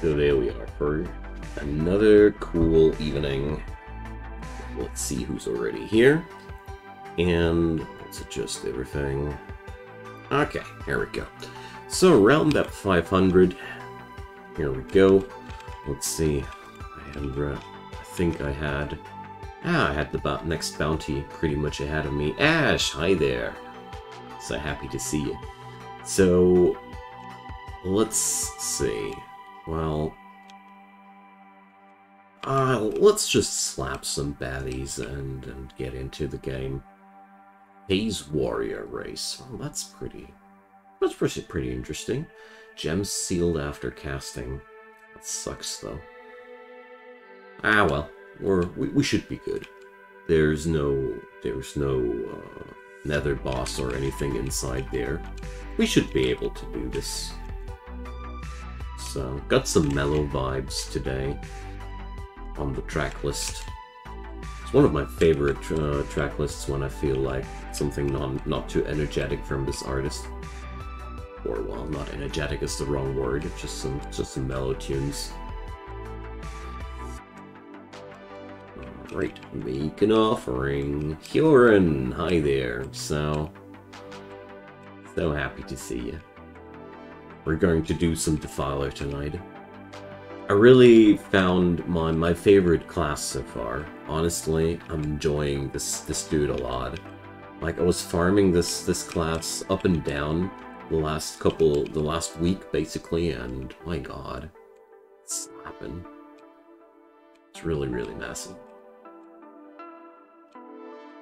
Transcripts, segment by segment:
So there we are for another cool evening. Let's see who's already here. And let's adjust everything. Okay, here we go. So around that 500. Here we go. Let's see. I think I had... I had the next bounty pretty much ahead of me. Ash, hi there. So happy to see you. So, let's see. Well, let's just slap some baddies and get into the game. Haze Warrior race. Well, that's pretty interesting. Gems sealed after casting. That sucks though. Ah well, we should be good. There's no nether boss or anything inside there. We should be able to do this. So, got some mellow vibes today on the track list. It's one of my favorite track lists when I feel like something not too energetic from this artist. Or, well, not energetic is the wrong word, just some mellow tunes. Alright, make an offering. Hyorin, hi there. So happy to see you. We're going to do some Defiler tonight. I really found my favorite class so far. Honestly, I'm enjoying this dude a lot. Like, I was farming this class up and down the last week basically, and my god, it's slapping. It's really massive.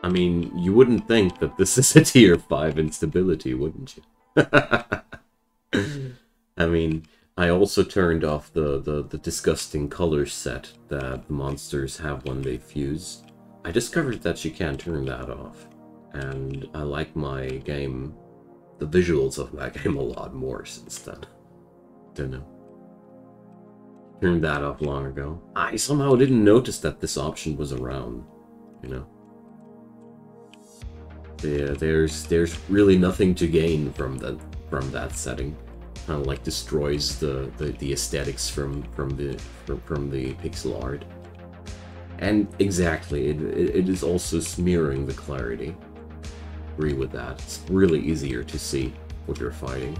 I mean, you wouldn't think that this is a tier 5 instability, wouldn't you? I mean, I also turned off the disgusting color set that the monsters have when they fuse. I discovered that you can't turn that off, and I like my game, the visuals of my game a lot more since then. Don't know. Turned that off long ago. I somehow didn't notice that this option was around, you know? Yeah, there's really nothing to gain from that setting. Kind of like destroys the aesthetics from the pixel art. And exactly, it is also smearing the clarity. Agree with that. It's really easier to see what you're fighting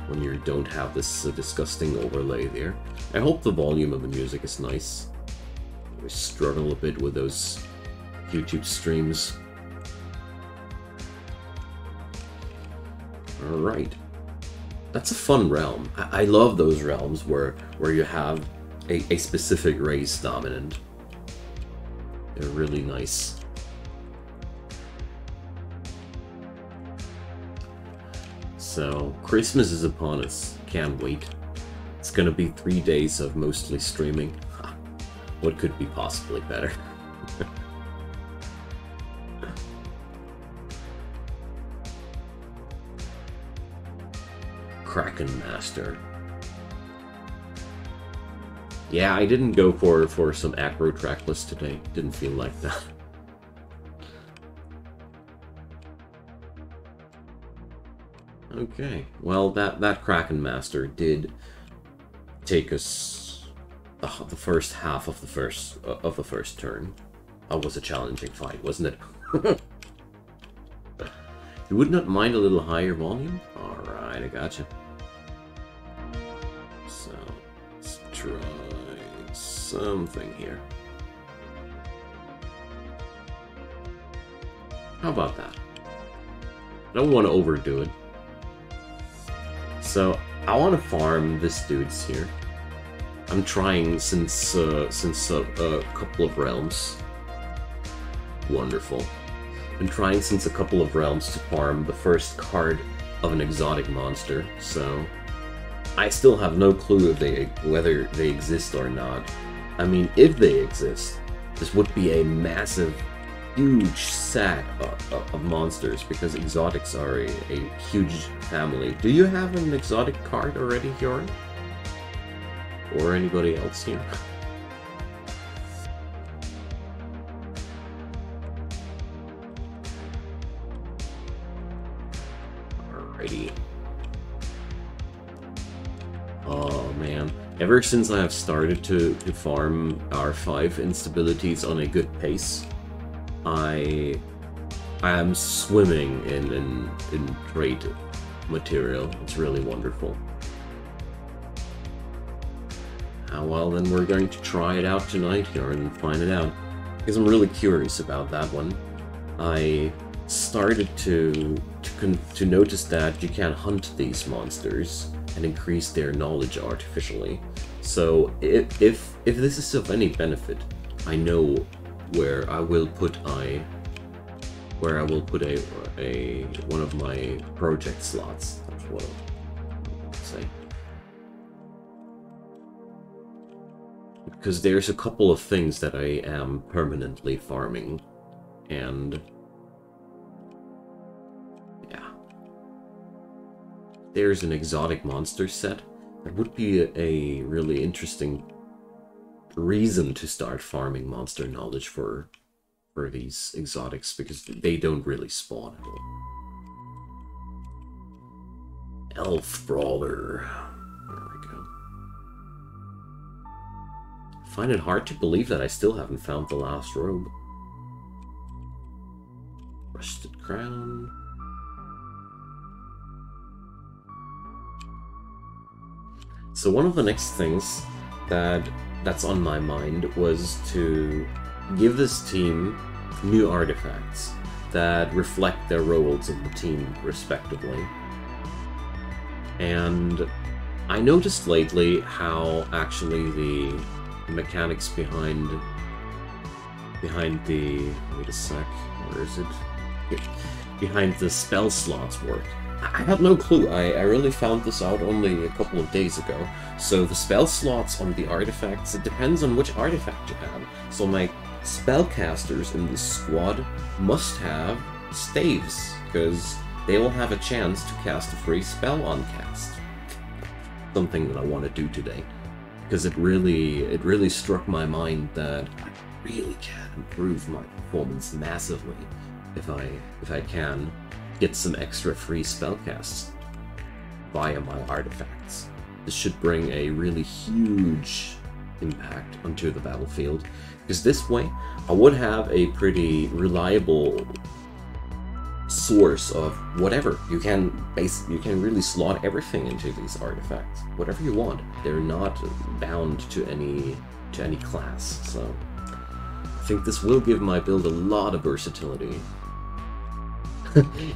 when you don't have this disgusting overlay there. I hope the volume of the music is nice. I struggle a bit with those YouTube streams. Alright. That's a fun realm. I love those realms where you have a specific race dominant. They're really nice. So, Christmas is upon us. Can't wait. It's gonna be 3 days of mostly streaming. What could be possibly better? Kraken Master. Yeah, I didn't go for some aggro track list today. Didn't feel like that. Okay, well that Kraken Master did take us the first half of the first turn. That was a challenging fight, wasn't it? You would not mind a little higher volume? Alright, I gotcha. So, let's try something here. How about that? I don't want to overdo it. So, I want to farm this dude's here. I'm trying since a couple of realms. Wonderful. Been trying since a couple of realms to farm the first card of an exotic monster, so I still have no clue if whether they exist or not. I mean, if they exist, this would be a massive, huge sack of monsters, because exotics are a huge family. Do you have an exotic card already, Hyorin? Or anybody else here? Alrighty. Oh man. Ever since I have started to farm R5 instabilities on a good pace, I am swimming in great material. It's really wonderful. Well, then we're going to try it out tonight here and find it out. Because I'm really curious about that one. I started to notice that you can hunt these monsters and increase their knowledge artificially. So if this is of any benefit, I know where I will put a one of my project slots. That's what I'll say. Because there's a couple of things that I am permanently farming, and yeah. There's an exotic monster set. That would be a really interesting reason to start farming monster knowledge for these exotics, because they don't really spawn at all. Elf Brawler. There we go. I find it hard to believe that I still haven't found the last robe. Rusted Crown. So one of the next things that's on my mind was to give this team new artifacts that reflect their roles in the team respectively. And I noticed lately how actually the mechanics behind the, wait a sec, where is it? Behind the spell slots work. I had no clue. I really found this out only a couple of days ago. So the spell slots on the artifacts, it depends on which artifact you have. So my spellcasters in this squad must have staves, because they will have a chance to cast a free spell on cast. Something that I want to do today, because it really struck my mind that I really can improve my performance massively if I can get some extra free spellcasts via my artifacts. This should bring a really huge impact onto the battlefield, because this way I would have a pretty reliable source of whatever. You can really slot everything into these artifacts, whatever you want. They're not bound to any class, so I think this will give my build a lot of versatility.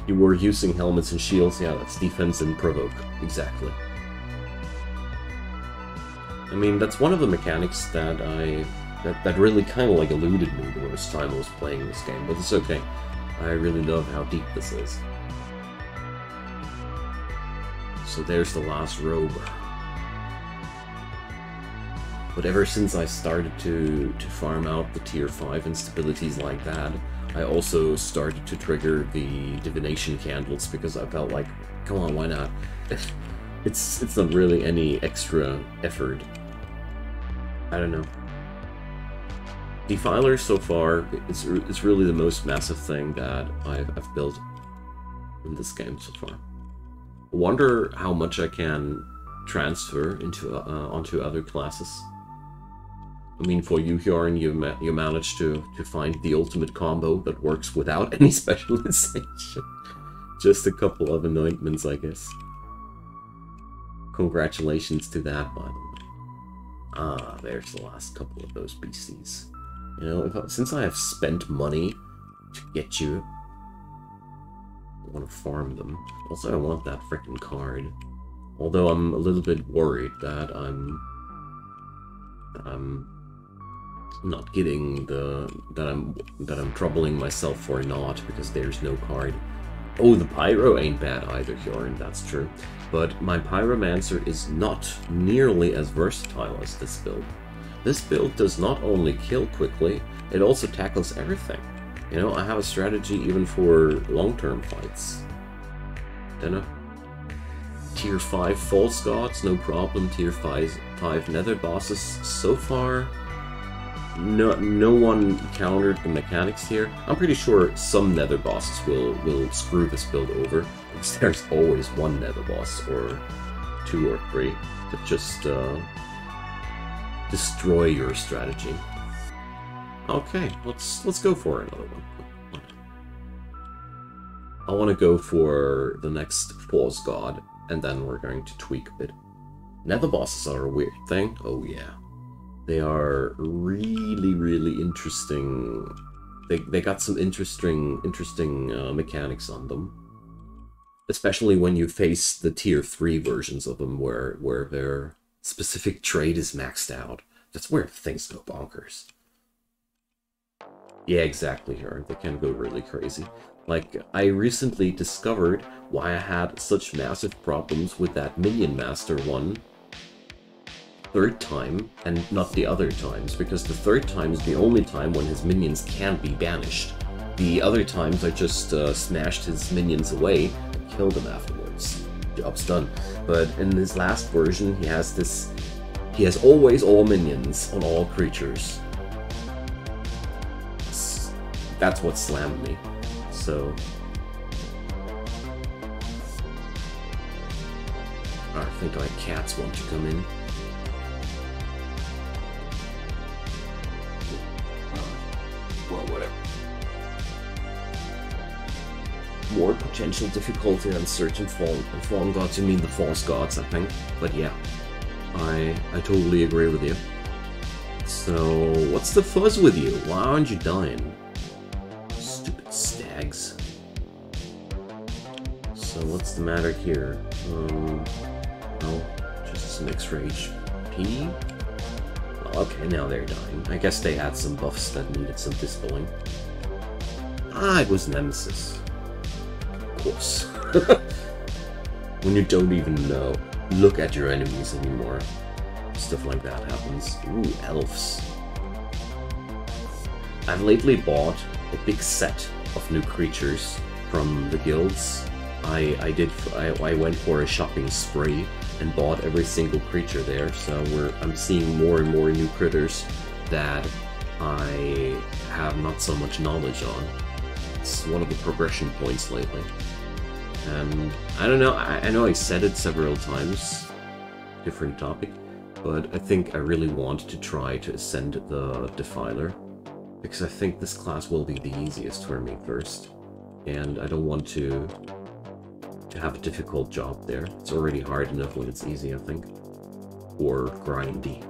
You were using helmets and shields, yeah, that's defense and provoke, exactly. I mean, that's one of the mechanics that that really kind of like eluded me the most time I was playing this game, but it's okay. I really love how deep this is. So there's the last robe. But ever since I started to farm out the tier 5 instabilities like that, I also started to trigger the divination candles, because I felt like, come on, why not? It's not really any extra effort. I don't know. Defiler so far, it's really the most massive thing that I've built in this game so far. I wonder how much I can transfer into onto other classes. I mean, for you, Hjorn, you managed to find the ultimate combo that works without any specialization. Just a couple of anointments, I guess. Congratulations to that, by the way. Ah, there's the last couple of those beasties. You know, since I have spent money to get you, I want to farm them. Also, I want that frickin' card. Although I'm a little bit worried that I'm not getting that I'm troubling myself for not, because there's no card. Oh, the Pyro ain't bad either, Hjorn, that's true. But my Pyromancer is not nearly as versatile as this build. This build does not only kill quickly, it also tackles everything. You know, I have a strategy even for long-term fights. Dunno. Tier 5 False Gods, no problem. Tier 5 Nether bosses, so far no one countered the mechanics here. I'm pretty sure some Nether bosses will screw this build over, because there's always one Nether boss, or 2 or 3 that just destroy your strategy. Okay, let's go for another one. I want to go for the next Force God, and then we're going to tweak a bit. Nether bosses are a weird thing. Oh yeah. They are really interesting. They got some interesting mechanics on them. Especially when you face the tier 3 versions of them where their specific trait is maxed out. That's where things go bonkers. Yeah, exactly, here. They can go really crazy. Like, I recently discovered why I had such massive problems with that Minion Master one 3rd time, and not the other times, because the 3rd time is the only time when his minions can't be banished. The other times I just smashed his minions away and killed him afterwards. Job's done. But in this last version, he has always all minions on all creatures. That's what slammed me. So I think my cats want to come in. Well, whatever. More potential difficulty than certain fallen gods. You mean the false gods, I think. But yeah, I totally agree with you. So what's the fuzz with you? Why aren't you dying? Stupid stags. So what's the matter here? Oh, just some extra HP. Well, okay, now they're dying. I guess they had some buffs that needed some dispelling. Ah, it was Nemesis. Of course. When you don't even look at your enemies anymore. Stuff like that happens. Ooh, elves. I've lately bought a big set of new creatures from the guilds. I went for a shopping spree and bought every single creature there, so I'm seeing more and more new critters that I have not so much knowledge on. It's one of the progression points lately. And I don't know, I know I said it several times, different topic, but I think I really want to try to ascend the Defiler, because I think this class will be the easiest for me first, and I don't want to have a difficult job there. It's already hard enough when it's easy, I think. Or grindy.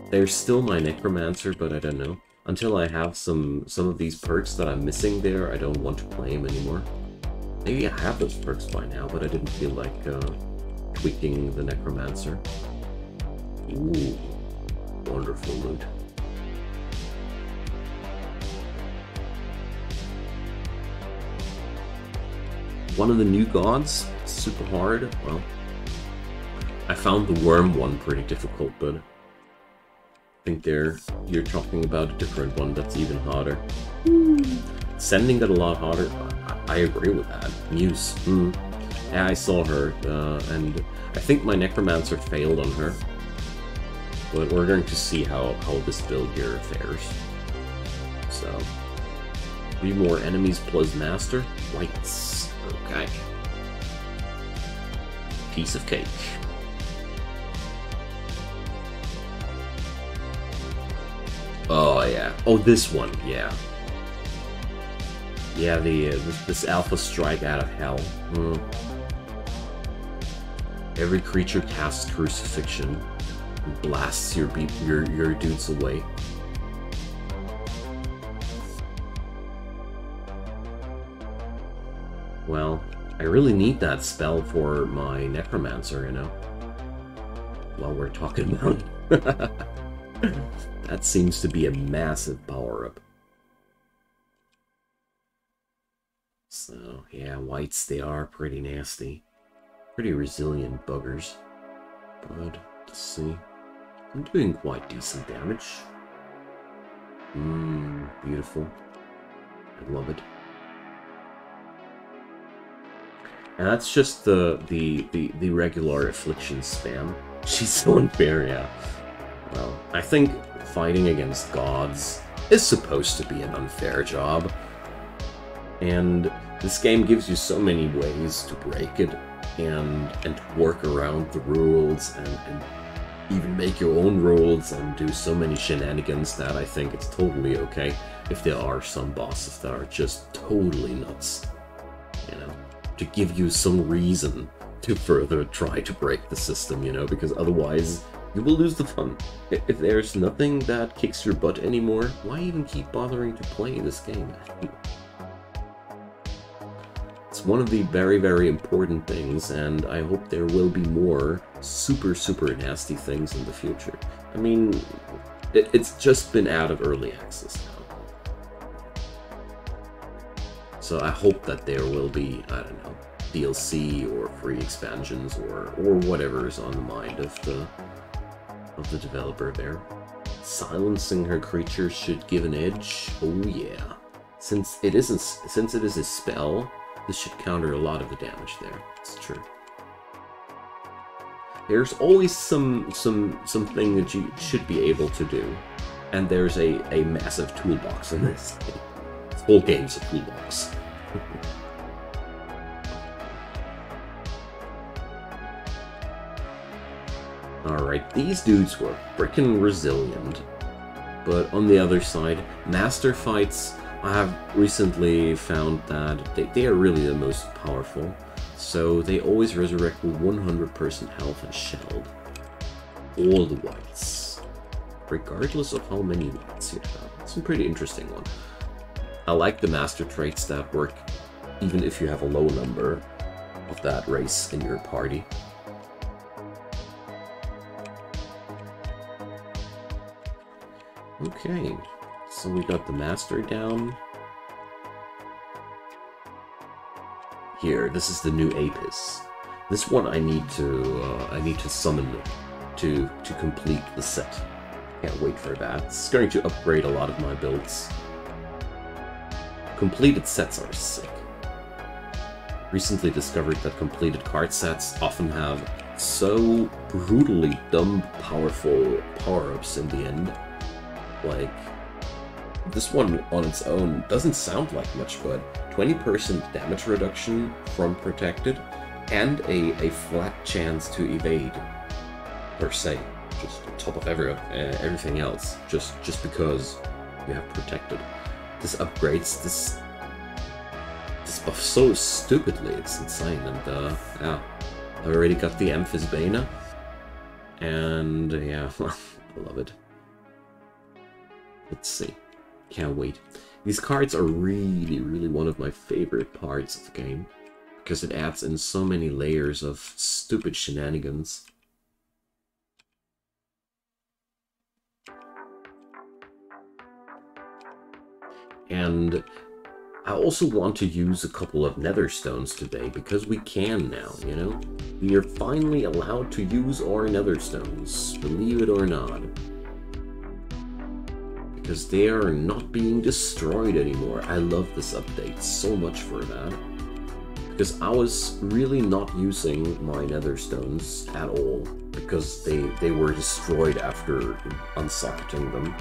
They're still my Necromancer, but I don't know. Until I have some of these perks that I'm missing there, I don't want to play him anymore. Maybe I have those perks by now, but I didn't feel like tweaking the Necromancer. Ooh, wonderful loot. One of the new gods, super hard. Well, I found the worm one pretty difficult, but I think you're talking about a different one that's even harder. Sending got a lot harder. I agree with that. Muse. Yeah, I saw her, and I think my Necromancer failed on her. But we're going to see how this build here fares. So, 3 more enemies plus master. Whites. Okay. Piece of cake. Oh yeah. Oh, this one. Yeah. Yeah. This Alpha Strike out of hell. Every creature casts Crucifixion and blasts your dudes away. Well, I really need that spell for my Necromancer, you know? While we're talking about it. That seems to be a massive power-up. So, yeah, whites, they are pretty nasty. Pretty resilient buggers. But, let's see. I'm doing quite decent damage. Beautiful. I love it. And that's just the regular affliction spam. She's so unfair, yeah. Well, I think fighting against gods is supposed to be an unfair job. And This game gives you so many ways to break it and work around the rules and even make your own rules and do so many shenanigans that I think it's totally okay if there are some bosses that are just totally nuts, you know, to give you some reason to further try to break the system, you know, because otherwise you will lose the fun. If there's nothing that kicks your butt anymore, why even keep bothering to play this game? It's one of the very, very important things, and I hope there will be more super, super nasty things in the future. I mean, it's just been out of early access now. So I hope that there will be, I don't know, DLC or free expansions or whatever is on the mind of the developer there. Silencing her creatures should give an edge. Oh yeah. Since it is a spell, this should counter a lot of the damage there. It's true. There's always something that you should be able to do, and there's a massive toolbox in this game. This whole game's a toolbox. Alright, these dudes were frickin' resilient. But on the other side, master fights, I have recently found that they are really the most powerful. So they always resurrect with 100% health and shelled. All the whites. Regardless of how many whites you have. It's a pretty interesting one. I like the master traits that work even if you have a low number of that race in your party. Okay, so we got the master down. Here, this is the new Apis. This one I need to summon to complete the set. Can't wait for that. It's going to upgrade a lot of my builds. Completed sets are sick. Recently discovered that completed card sets often have so brutally dumb powerful power-ups in the end. Like, this one on its own doesn't sound like much, but 20% damage reduction from protected and a flat chance to evade, per se, just on top of everything else, just because you have protected. This upgrades this buff so stupidly, it's insane, and yeah, I already got the Amphisbana, and yeah, I love it. Let's see. Can't wait. These cards are really, really one of my favorite parts of the game, because it adds in so many layers of stupid shenanigans. And I also want to use a couple of nether stones today, because we can now, you know? We are finally allowed to use our nether stones, believe it or not. Because they are not being destroyed anymore. I love this update so much for that. Because I was really not using my nether stones at all, because they were destroyed after unsocketing them.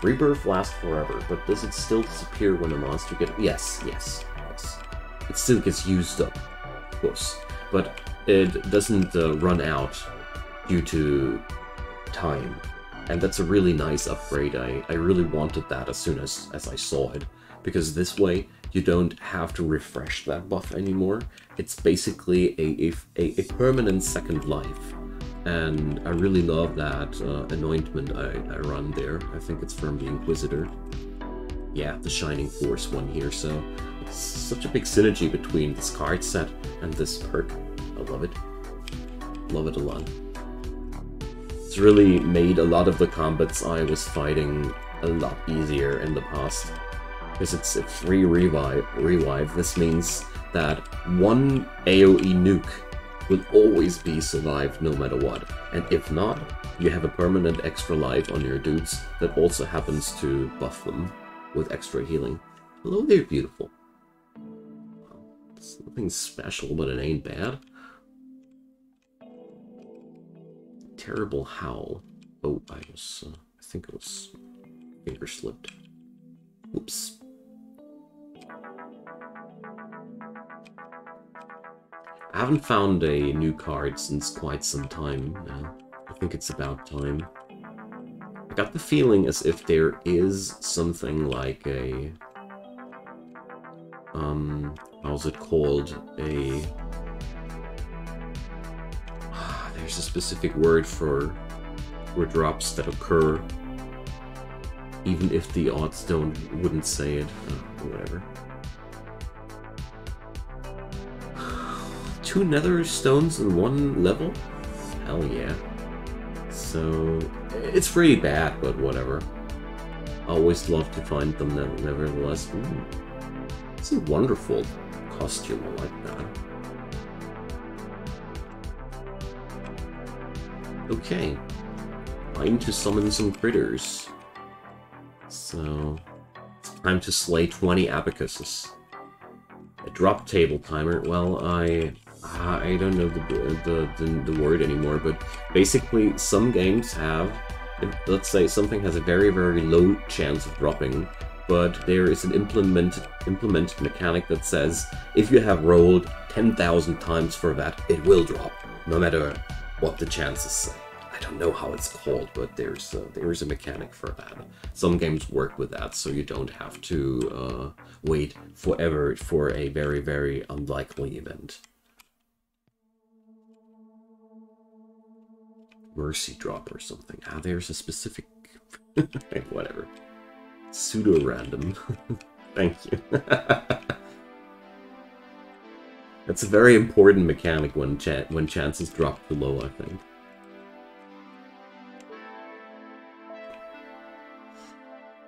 Rebirth lasts forever, but does it still disappear when a monster gets... Yes. It still gets used up, of course. But it doesn't run out due to time. And that's a really nice upgrade. I really wanted that as soon as I saw it. Because this way, you don't have to refresh that buff anymore. It's basically a permanent second life. And I really love that anointment I run there. I think it's from the Inquisitor. Yeah, the Shining Force one here. So it's such a big synergy between this card set and this perk. I love it. Love it a lot. It's really made a lot of the combats I was fighting a lot easier in the past. Because it's a free revive. This means that one AoE nuke will always be survived no matter what. And if not, you have a permanent extra life on your dudes that also happens to buff them with extra healing. Hello there, beautiful. It's nothing special, but it ain't bad. Terrible howl. Oh, I think it was finger slipped. Oops. I haven't found a new card since quite some time now. I think it's about time. I got the feeling as if there is something like a... how's it called? There's a specific word for drops that occur, even if the odds wouldn't say it. Whatever. 2 nether stones in 1 level? Hell yeah. So, it's pretty bad, but whatever. I always love to find them nevertheless. Ooh. It's a wonderful costume, I like that. Okay. Time to summon some critters. So, it's time to slay 20 abacuses. A drop table timer. Well, I don't know the word anymore, but basically some games have, let's say something has a very, very low chance of dropping, but there is an implemented mechanic that says if you have rolled 10,000 times for that, it will drop, no matter what the chances say. I don't know how it's called, but there's a mechanic for that. Some games work with that, so you don't have to wait forever for a very, very unlikely event. Mercy drop or something. Ah, there's a specific... whatever. Pseudo-random. Thank you. That's a very important mechanic when chances drop too low, I think.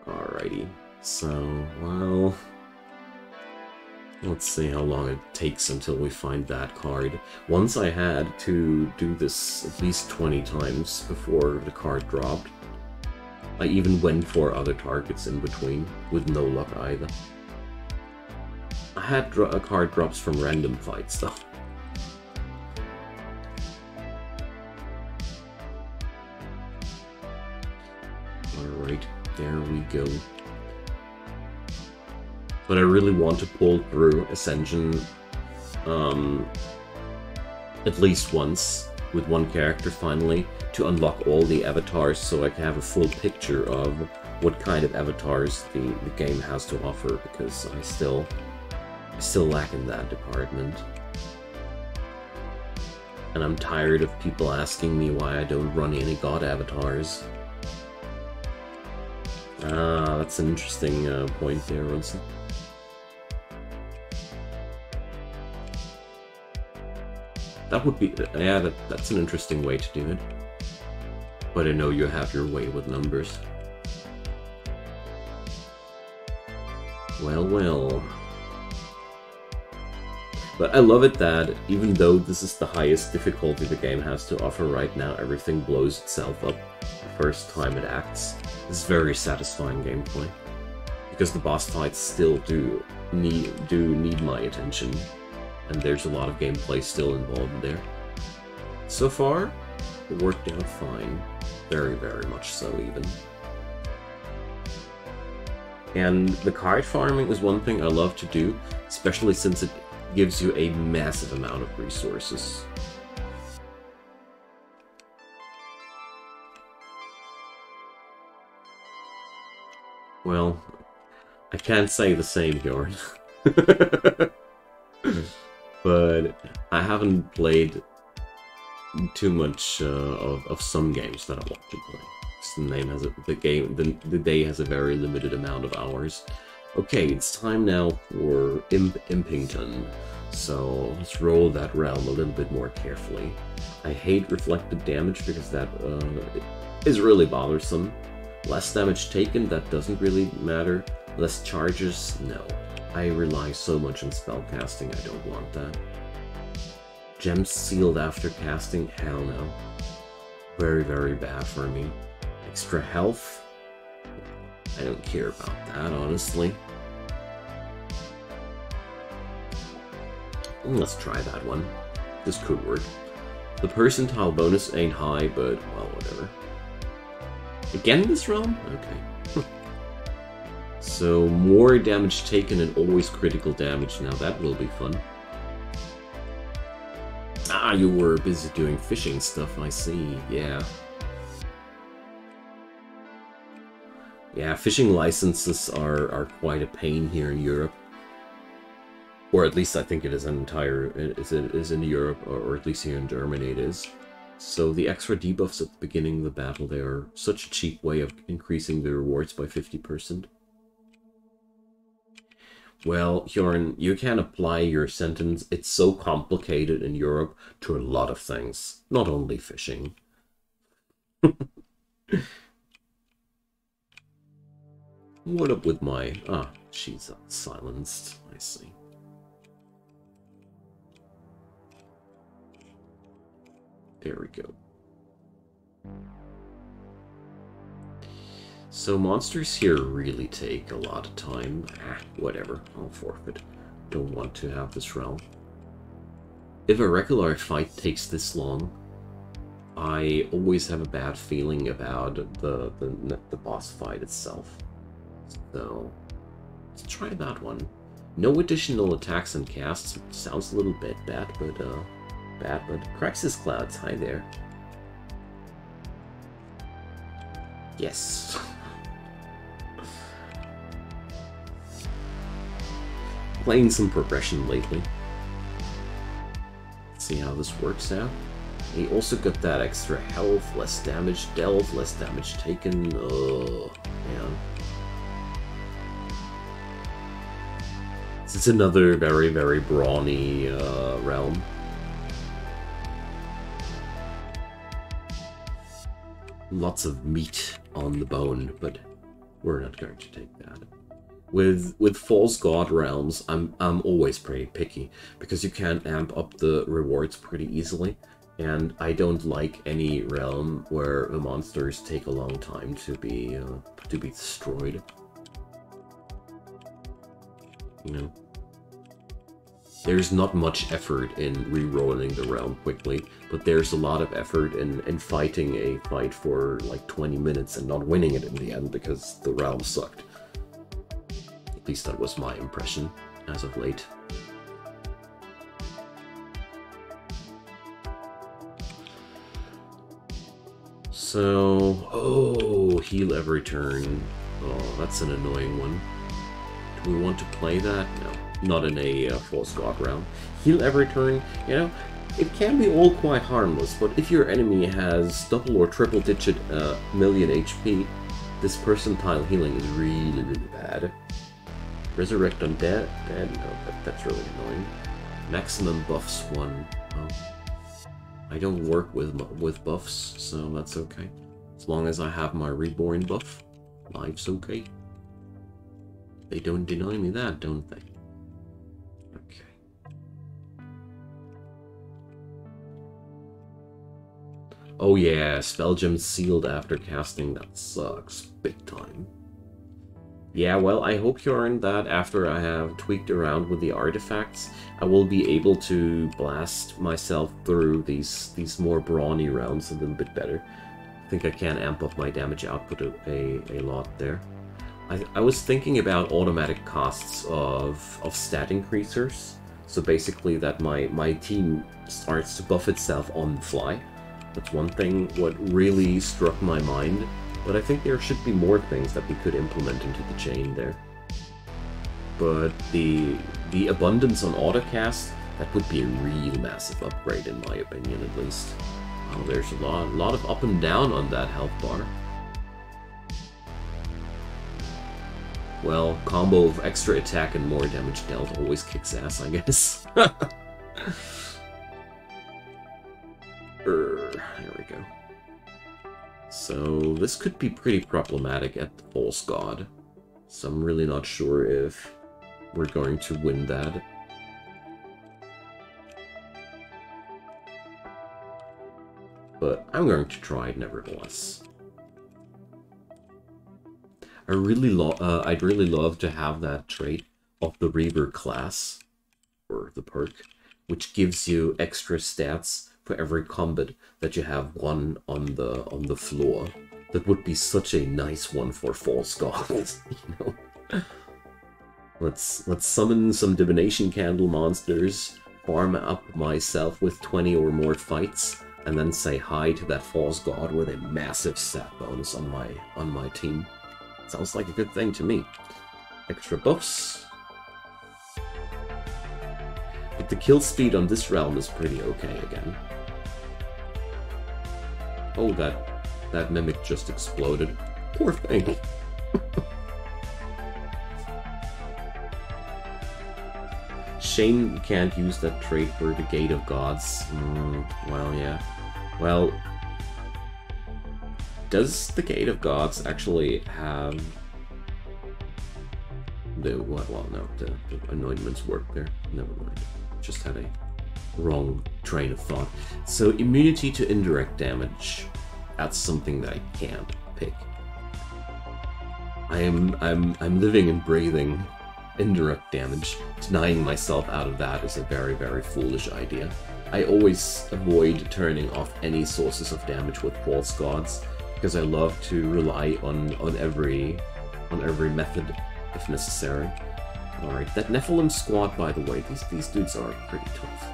Alrighty. So, well... let's see how long it takes until we find that card. Once I had to do this at least 20 times before the card dropped. I even went for other targets in between, with no luck either. I had card drops from random fights though. Alright, there we go. But I really want to pull through Ascension at least once with one character finally to unlock all the avatars so I can have a full picture of what kind of avatars the game has to offer, because I still lack in that department. And I'm tired of people asking me why I don't run any god avatars. Ah, that's an interesting point there, Ronson. That would be, yeah, that's an interesting way to do it. But I know you have your way with numbers. Well, well. But I love it that, even though this is the highest difficulty the game has to offer right now, everything blows itself up the first time it acts. It's very satisfying gameplay. Because the boss fights still do need my attention. And there's a lot of gameplay still involved there. So far, it worked out fine. Very, very much so, even. And the card farming is one thing I love to do, especially since it gives you a massive amount of resources. Well, I can't say the same, Bjorn. But I haven't played too much of some games that I want to play. The day has a very limited amount of hours. Okay, it's time now for Impington. So let's roll that realm a little bit more carefully. I hate reflected damage because that is really bothersome. Less damage taken, that doesn't really matter. Less charges, no. I rely so much on spellcasting, I don't want that. Gems sealed after casting, hell no. Very, very bad for me. Extra health, I don't care about that, honestly. Let's try that one. This could work. The percentile bonus ain't high, but, well, whatever. Again this realm? Okay. So, more damage taken and always critical damage. Now that will be fun. Ah, you were busy doing fishing stuff, I see, yeah. Yeah, fishing licenses are quite a pain here in Europe. Or at least I think it is in Europe, or at least here in Germany it is. So the extra debuffs at the beginning of the battle, they are such a cheap way of increasing the rewards by 50%. Well, Hjorn, you can apply your sentence. It's so complicated in Europe to a lot of things, not only fishing. What up with my... Ah, she's silenced. I see. There we go. So monsters here really take a lot of time. Ah, whatever. I'll forfeit. Don't want to have this realm. If a regular fight takes this long, I always have a bad feeling about the boss fight itself. So, let's try that one. No additional attacks and casts. Sounds a little bit bad, but Crisis Clouds, hi there. Yes. Playing some progression lately. Let's see how this works out. He also got that extra health, less damage dealt, less damage taken. Oh, man. This is another very, very brawny realm. Lots of meat on the bone, but we're not going to take that. With false god realms, I'm always pretty picky because you can amp up the rewards pretty easily, and I don't like any realm where the monsters take a long time to be destroyed. You know, there's not much effort in re-rolling the realm quickly, but there's a lot of effort in fighting a fight for like 20 minutes and not winning it in the end because the realm sucked. At least that was my impression as of late. So, oh, heal every turn. Oh, that's an annoying one. Do we want to play that? No. Not in a false god round. Heal every turn, you know, it can be all quite harmless, but if your enemy has double or triple digit million HP, this percentile healing is really, really bad. Resurrect undead? No, that's really annoying. Maximum buffs 1. Oh. I don't work with buffs, so that's okay. As long as I have my reborn buff, life's okay. They don't deny me that, don't they? Oh yeah, spell gem sealed after casting, that sucks big time. Yeah, well, I hope, Hjorn, that after I have tweaked around with the artifacts, I will be able to blast myself through these more brawny rounds a little bit better. I think I can amp up my damage output a lot there. I was thinking about automatic costs of stat increasers, so basically that my team starts to buff itself on the fly. That's one thing what really struck my mind, but I think there should be more things that we could implement into the chain there. But the abundance on autocast, that would be a real massive upgrade in my opinion, at least. Oh, there's a lot of up and down on that health bar. Well, combo of extra attack and more damage dealt always kicks ass, I guess. Here we go. So this could be pretty problematic at the false god. So I'm really not sure if we're going to win that. But I'm going to try it nevertheless. I'd really love to have that trait of the Reaver class, or the perk, which gives you extra stats for every combat that you have one on the floor. That would be such a nice one for false gods, you know. Let's summon some divination candle monsters, arm up myself with 20 or more fights, and then say hi to that false god with a massive stat bonus on my team. Sounds like a good thing to me. Extra buffs. But the kill speed on this realm is pretty okay again. Oh, that mimic just exploded. Poor thing. Shame you can't use that trait for the Gate of Gods. Well, yeah. Well, does the Gate of Gods actually have the what? Well, no, the anointments work there. Never mind. Just had a wrong train of thought. So immunity to indirect damage. That's something that I can't pick. I'm living and breathing indirect damage. Denying myself out of that is a very, very foolish idea. I always avoid turning off any sources of damage with false gods, because I love to rely on every method if necessary. Alright, that Nephilim squad, by the way, these dudes are pretty tough.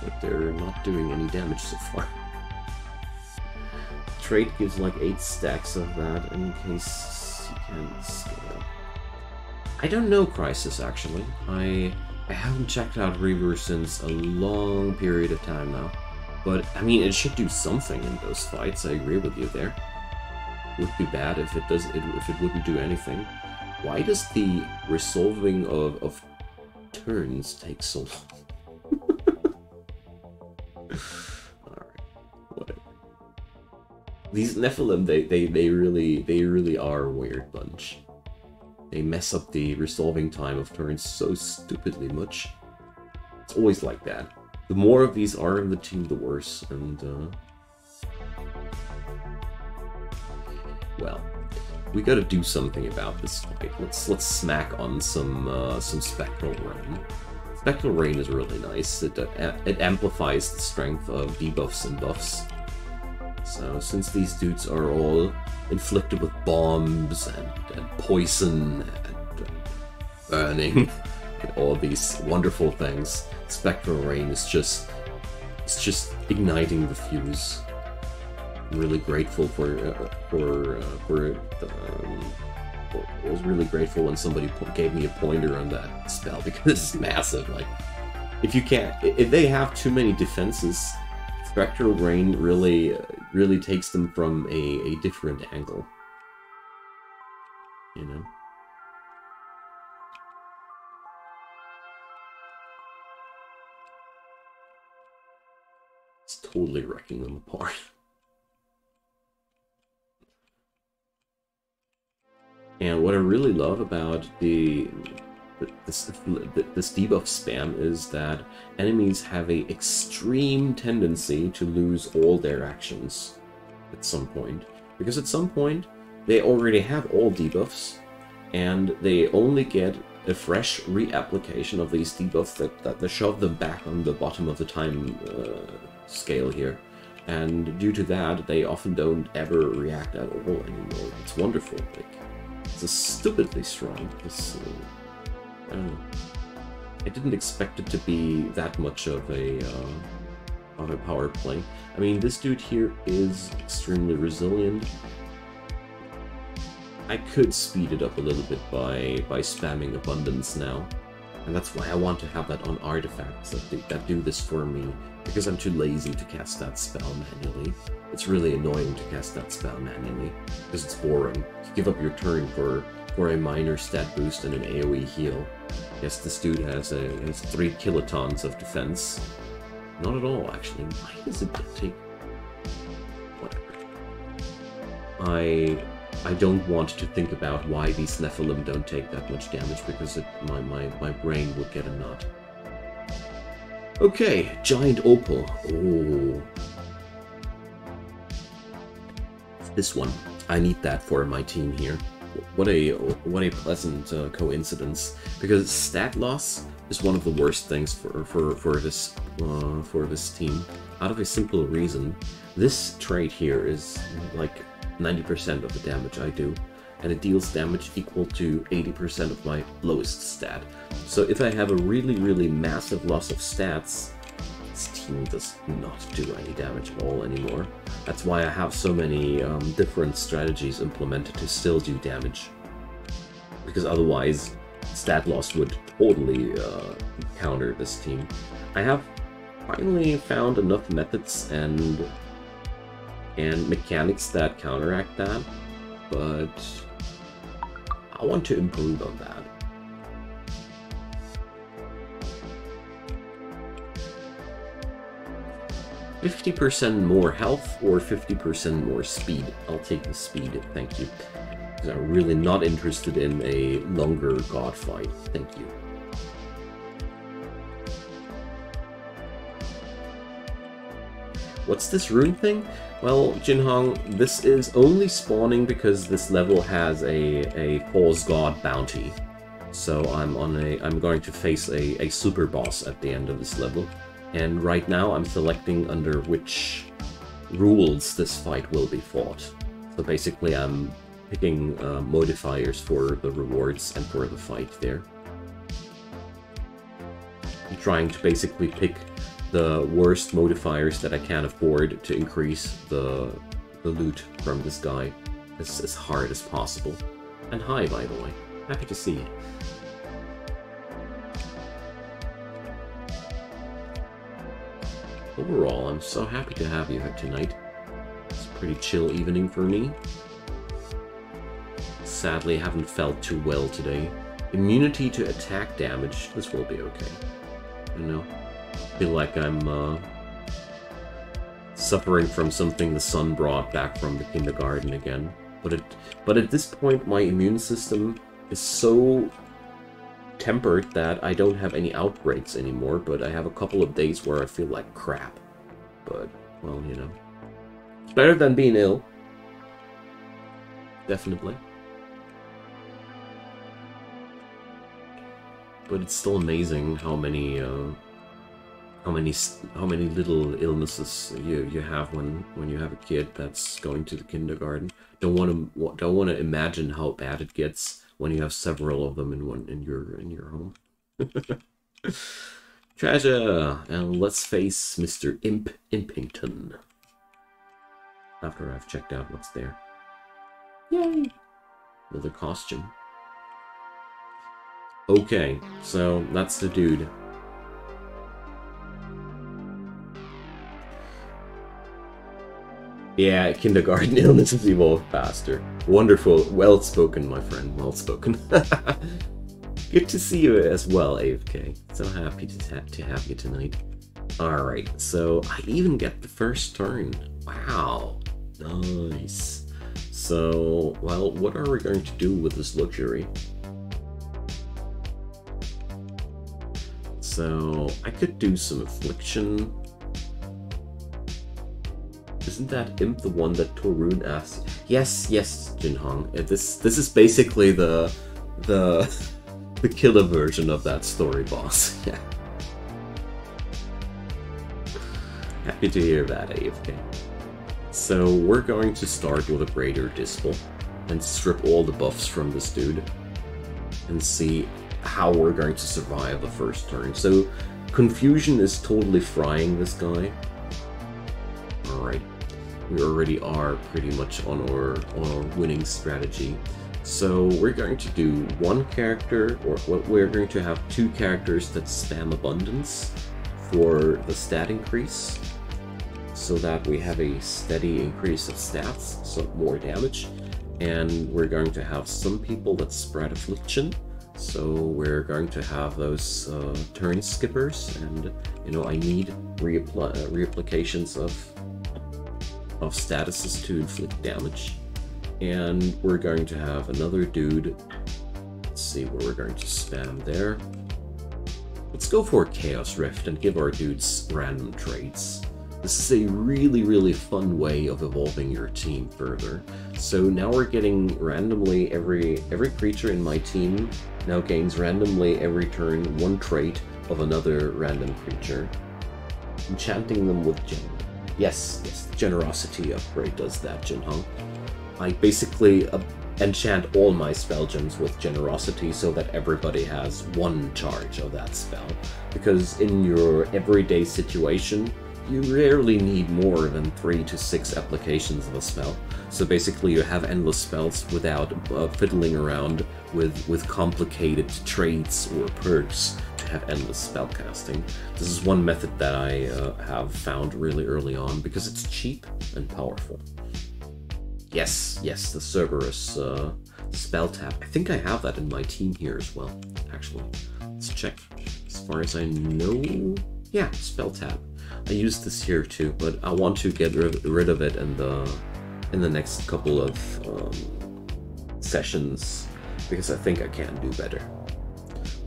But they're not doing any damage so far. Trait gives like 8 stacks of that in case you can scale. I don't know Crisis, actually. I haven't checked out Reaver since a long period of time now. But, I mean, it should do something in those fights, I agree with you there. Would be bad if it wouldn't do anything. Why does the resolving of turns take so long? Alright, whatever. These Nephilim, they really are a weird bunch. They mess up the resolving time of turns so stupidly much. It's always like that. The more of these are in the team, the worse. And well, we gotta do something about this fight. Let's smack on some Spectral Rain. Spectral Rain is really nice. It amplifies the strength of debuffs and buffs. So since these dudes are all inflicted with bombs and poison and burning and all these wonderful things, Spectral Rain is just igniting the fuse. I'm really grateful I was really grateful when somebody gave me a pointer on that spell, because it's massive. Like, if they have too many defenses, Spectral Rain really takes them from a different angle. You know? It's totally wrecking them apart. And what I really love about this debuff spam is that enemies have an extreme tendency to lose all their actions at some point. Because at some point, they already have all debuffs, and they only get a fresh reapplication of these debuffs that shove them back on the bottom of the time scale here. And due to that, they often don't ever react at all anymore. It's wonderful. Like, it's stupidly strong. I don't know. I didn't expect it to be that much of a power play. I mean, this dude here is extremely resilient. I could speed it up a little bit by spamming Abundance now. And that's why I want to have that on artifacts that do this for me, because I'm too lazy to cast that spell manually. It's really annoying to cast that spell manually, because it's boring. You give up your turn for a minor stat boost and an AoE heal. Yes, this dude has 3 kilotons of defense. Not at all, actually. Why does it take... Whatever. I don't want to think about why these Nephilim don't take that much damage, because my brain would get a knot. Okay, Giant Opal. Oh. This one. I need that for my team here. What a pleasant coincidence, because stat loss is one of the worst things for this team. Out of a simple reason, this trait here is like 90% of the damage I do, and it deals damage equal to 80% of my lowest stat. So if I have a really massive loss of stats, this team does not do any damage at all anymore. That's why I have so many different strategies implemented to still do damage. Because otherwise, stat loss would totally counter this team. I have finally found enough methods and mechanics that counteract that, but I want to improve on that. $50% more health or 50% more speed? I'll take the speed, thank you. Because I'm really not interested in a longer god fight, thank you. What's this rune thing? Well, Jinhong, this is only spawning because this level has a false god bounty. So I'm going to face a super boss at the end of this level. And right now I'm selecting under which rules this fight will be fought. So basically I'm picking modifiers for the rewards and for the fight there. I'm trying to basically pick the worst modifiers that I can afford to increase the loot from this guy as hard as possible. And hi, by the way. Happy to see you. Overall, I'm so happy to have you here tonight. It's a pretty chill evening for me. Sadly, haven't felt too well today. Immunity to attack damage, this will be okay. You know, I feel like I'm suffering from something the sun brought back from the kindergarten again. But at this point, my immune system is so tempered that I don't have any outbreaks anymore, but I have a couple of days where I feel like crap. But, well, you know, it's better than being ill. Definitely. But it's still amazing how many little illnesses you have when you have a kid that's going to the kindergarten. Don't want to imagine how bad it gets when you have several of them in your home. Treasure, and let's face Mr. Impington. After I've checked out what's there. Yay! Another costume. Okay, so that's the dude. Yeah, kindergarten illnesses evolve faster. Wonderful. Well spoken, my friend. Well spoken. Good to see you as well, AFK. So happy to have you tonight. Alright, so I even get the first turn. Wow. Nice. So, well, what are we going to do with this luxury? So, I could do some affliction. Isn't that imp the one that Torun asked? Yes, Jinhong. This is basically the killer version of that story boss. Yeah. Happy to hear that, AFK. So we're going to start with a Greater Dispel and strip all the buffs from this dude and see how we're going to survive the first turn. So Confusion is totally frying this guy. Alright. We already are pretty much on our winning strategy. So we're going to do one character, or we're going to have two characters that spam Abundance for the stat increase, so that we have a steady increase of stats, so more damage. And we're going to have some people that spread Affliction, so we're going to have those turn skippers, and you know, I need reapplications of statuses to inflict damage. And we're going to have another dude. Let's see where we're going to spam there. Let's go for Chaos Rift and give our dudes random traits. This is a really fun way of evolving your team further. So now we're getting randomly every creature in my team now gains randomly every turn one trait of another random creature. Enchanting them with Yes, the Generosity upgrade does that, Jinhong. I basically enchant all my spell gems with generosity so that everybody has one charge of that spell. Because in your everyday situation, you rarely need more than 3 to 6 applications of a spell. So basically you have endless spells without fiddling around with complicated traits or perks to have endless spell casting. This is one method that I have found really early on because it's cheap and powerful. Yes, the Cerberus spell tap. I think I have that in my team here as well, actually. Let's check. As far as I know, yeah, spell tap. I use this here too, but I want to get rid of it in the next couple of sessions because I think I can do better.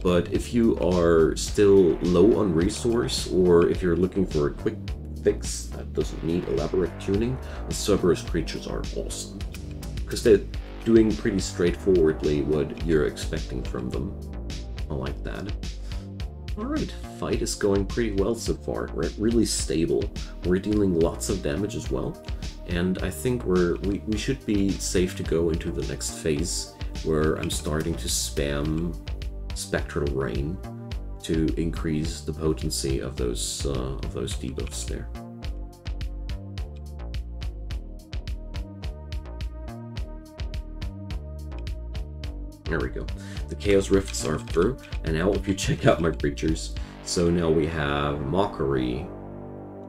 But if you are still low on resource, or if you're looking for a quick fix that doesn't need elaborate tuning, the Cerberus creatures are awesome because they're doing pretty straightforwardly what you're expecting from them. I like that. Alright, fight is going pretty well so far. We're really stable. We're dealing lots of damage as well. And I think we should be safe to go into the next phase, where I'm starting to spam Spectral Rain to increase the potency of those debuffs there. There we go. The Chaos Rifts are through, and now if you check out my creatures, so now we have Mockery.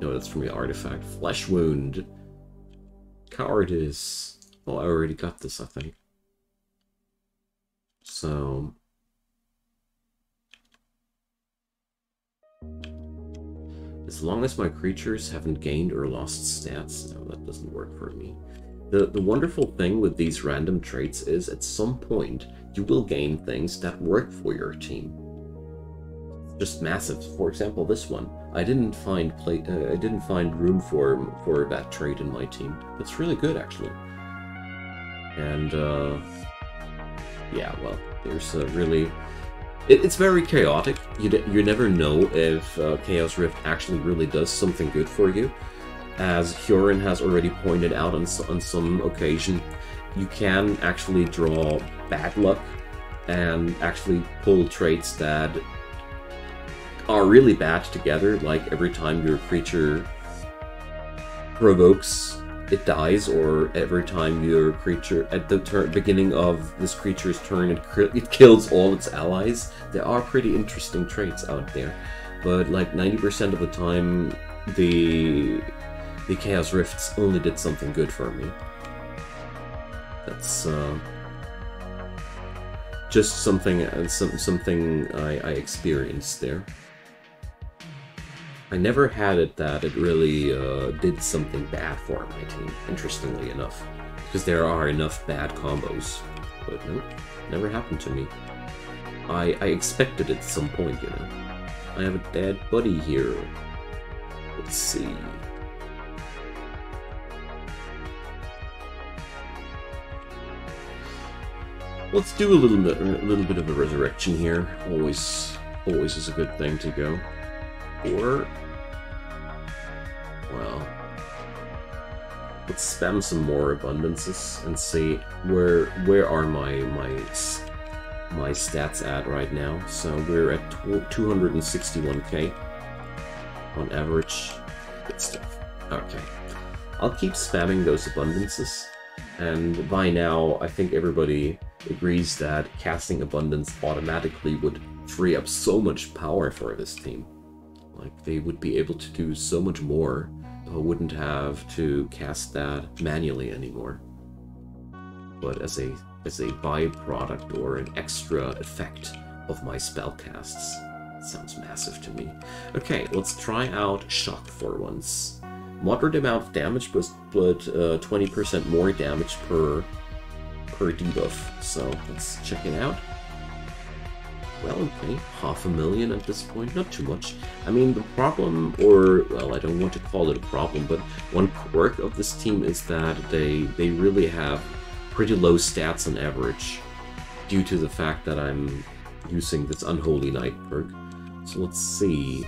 No, that's from the artifact. Flesh Wound. Cowardice. Oh, I already got this, I think. So... as long as my creatures haven't gained or lost stats, no, that doesn't work for me. The wonderful thing with these random traits is, at some point, you will gain things that work for your team. Just massive. For example, this one. I didn't find room for that trait in my team. That's really good, actually. And yeah, well, there's really. It's very chaotic. You never know if Chaos Rift actually really does something good for you. As Huron has already pointed out on some occasion, you can actually draw bad luck and actually pull traits that are really bad together, like every time your creature provokes, it dies, or every time your creature, at the beginning of this creature's turn, it kills all its allies. There are pretty interesting traits out there, but like 90% of the time, the Chaos Rifts only did something good for me. That's just something I experienced there. I never had it that it really did something bad for my team, interestingly enough. Because there are enough bad combos. But nope, never happened to me. I expected it at some point, you know. I have a dead buddy here. Let's see. Let's do a little bit of a resurrection here. Always is a good thing to go. Or, well, let's spam some more abundances and see where are my stats at right now. So we're at 261k on average. Good stuff. Okay, I'll keep spamming those abundances, and by now I think everybody agrees that casting abundance automatically would free up so much power for this team. Like, they would be able to do so much more. I wouldn't have to cast that manually anymore. But as a byproduct or an extra effect of my spell casts, it sounds massive to me. Okay, let's try out Shock for once. Moderate amount of damage, but 20% more damage per debuff. So let's check it out. Well, okay, 500,000 at this point, not too much. I mean, the problem, or, well, I don't want to call it a problem, but one quirk of this team is that they really have pretty low stats on average, due to the fact that I'm using this Unholy Knight perk. So let's see.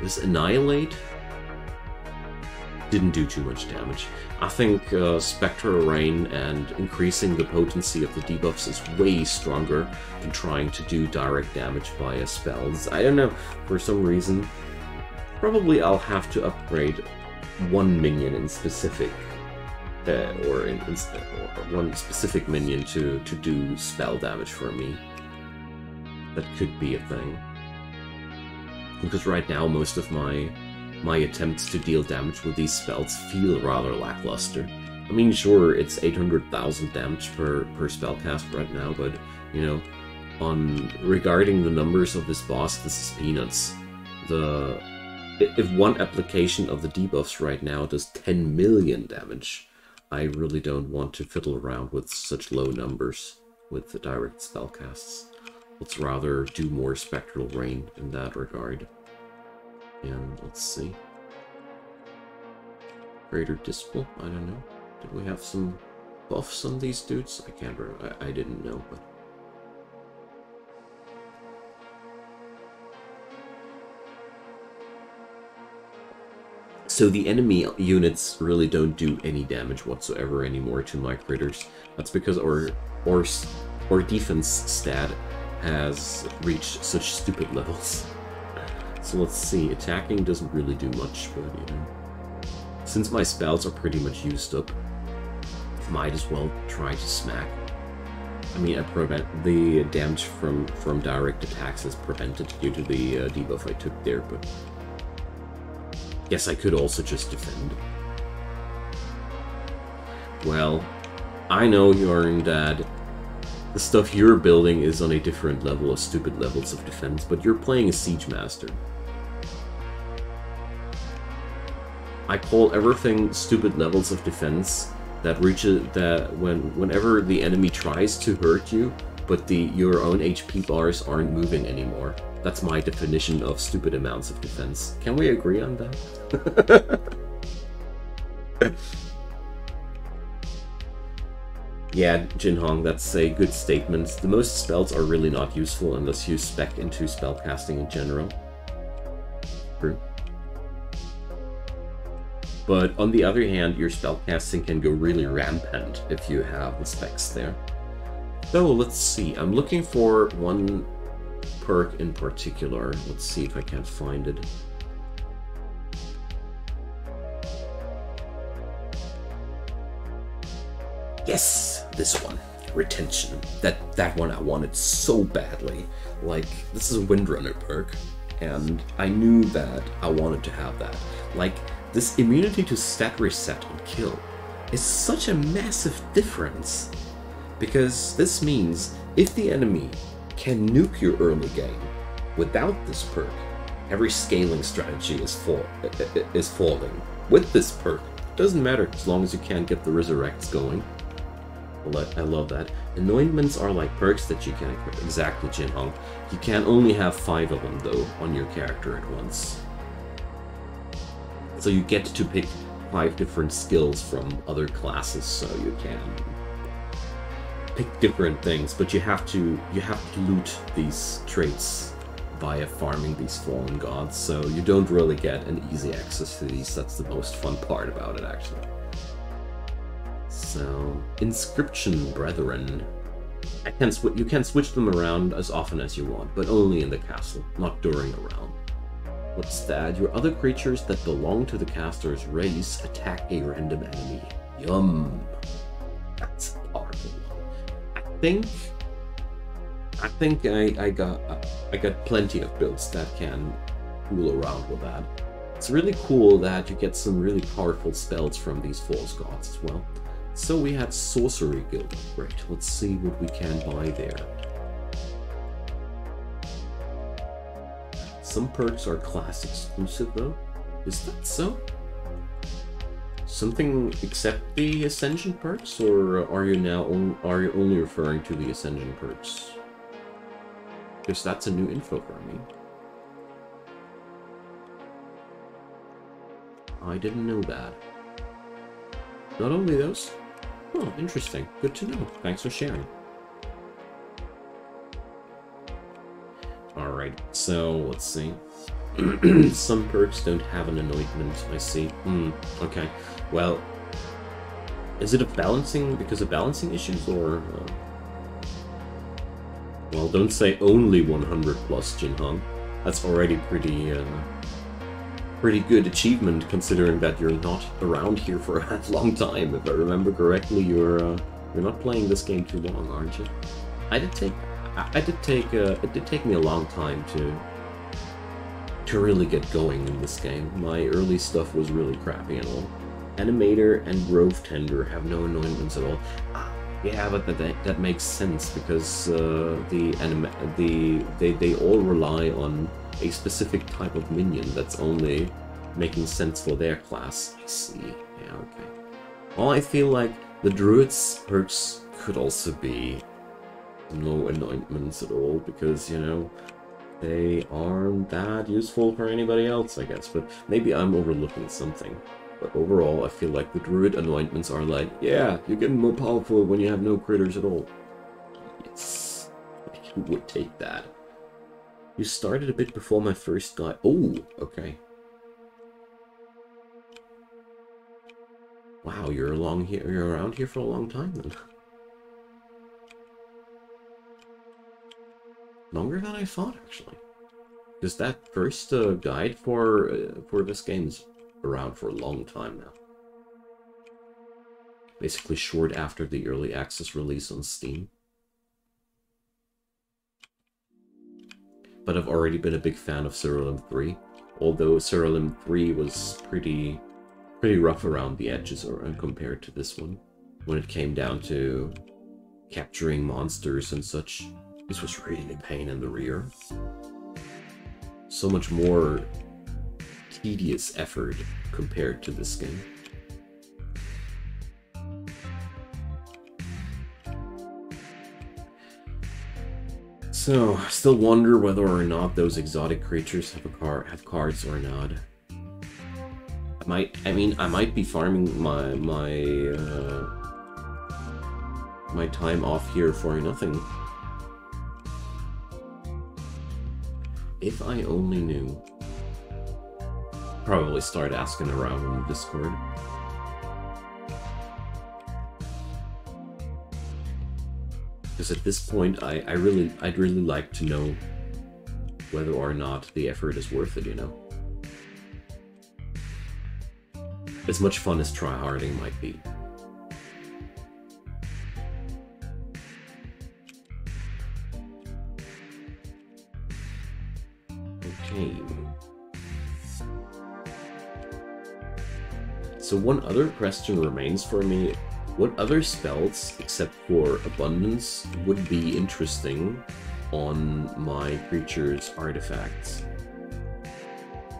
This Annihilate? didn't do too much damage. I think Spectral Rain and increasing the potency of the debuffs is way stronger than trying to do direct damage via spells. I don't know, for some reason. Probably I'll have to upgrade one minion in specific, or one specific minion to do spell damage for me. That could be a thing. Because right now most of my attempts to deal damage with these spells feel rather lackluster. I mean, sure, it's 800,000 damage per spellcast right now, but, you know, regarding the numbers of this boss, this is peanuts. If one application of the debuffs right now does 10 million damage, I really don't want to fiddle around with such low numbers with the direct spellcasts. Let's rather do more Spectral Rain in that regard. And let's see. Greater Dispel? I don't know. Did we have some buffs on these dudes? I can't remember. I didn't know, but... So the enemy units really don't do any damage whatsoever anymore to my critters. That's because our defense stat has reached such stupid levels. So let's see, attacking doesn't really do much, but you know. Since my spells are pretty much used up, might as well try to smack. I mean, the damage from direct attacks is prevented due to the debuff I took there, but... Yes, I could also just defend. Well, I know, Yarn Dad. The stuff you're building is on a different level of stupid levels of defense, but you're playing a Siege Master. I call everything stupid levels of defense that reaches that whenever the enemy tries to hurt you, but your own HP bars aren't moving anymore. That's my definition of stupid amounts of defense. Can we agree on that? Yeah, Jinhong, that's a good statement. The most spells are really not useful unless you spec into spellcasting in general. True. But on the other hand, your spellcasting can go really rampant if you have the specs there. So let's see, I'm looking for one perk in particular. Let's see if I can find it. Yes, this one. Retention. That one I wanted so badly. Like, this is a Windrunner perk, and I knew that I wanted to have that. Like, this immunity to stat reset on kill is such a massive difference. Because this means if the enemy can nuke your early game without this perk, every scaling strategy is falling. With this perk, it doesn't matter as long as you can't get the resurrects going. I love that. Anointments are like perks that you can equip. Exactly, Jinhong. You can only have 5 of them though on your character at once. So you get to pick 5 different skills from other classes, so you can pick different things, but you have to loot these traits via farming these fallen gods, so you don't really get an easy access to these. That's the most fun part about it, actually. So, Inscription Brethren. You can switch them around as often as you want, but only in the castle, not during a round. What's that? Your other creatures that belong to the caster's race attack a random enemy. Yum! That's powerful. I think I got plenty of builds that can fool around with that. It's really cool that you get some really powerful spells from these false gods as well. So we had Sorcery Guild upgrade. Let's see what we can buy there. Some perks are class exclusive though. Is that so? Something except the Ascension perks, or are you only referring to the Ascension perks? Because that's a new info for me. I didn't know that. Not only those? Oh, interesting. Good to know. Thanks for sharing. Alright, so let's see. Some perks don't have an anointment, I see. Okay. Well, is it because of balancing issues, or... Well, don't say only 100 plus, Jinhong. That's already pretty good achievement, considering that you're not around here for a long time. If I remember correctly, you're not playing this game too long, aren't you? It did take me a long time to really get going in this game. My early stuff was really crappy and all. Animator and Grove Tender have no anointments at all. Yeah, but that makes sense, because they all rely on a specific type of minion that's only making sense for their class. I see. Yeah, okay. Well, I feel like the Druid's perks could also be no anointments at all, because, you know, they aren't that useful for anybody else, I guess. But maybe I'm overlooking something. But overall, I feel like the Druid anointments are like, yeah, you're getting more powerful when you have no critters at all. Yes, who would take that? You started a bit before my first guy. Oh, okay. Wow, you're around here for a long time then. Longer than I thought, actually. Because that first guide for this game's around for a long time now. Basically short after the early access release on Steam. But I've already been a big fan of Siralim 3, although Siralim 3 was pretty rough around the edges compared to this one. When it came down to capturing monsters and such, this was really a pain in the rear. So much more tedious effort compared to this game. So, I still wonder whether or not those exotic creatures have cards or not. I might be farming my time off here for nothing. If I only knew. Probably start asking around in the Discord. Because at this point, I'd really like to know whether or not the effort is worth it, you know? As much fun as tryharding might be. Okay. So one other question remains for me. What other spells, except for Abundance, would be interesting on my creature's artifacts?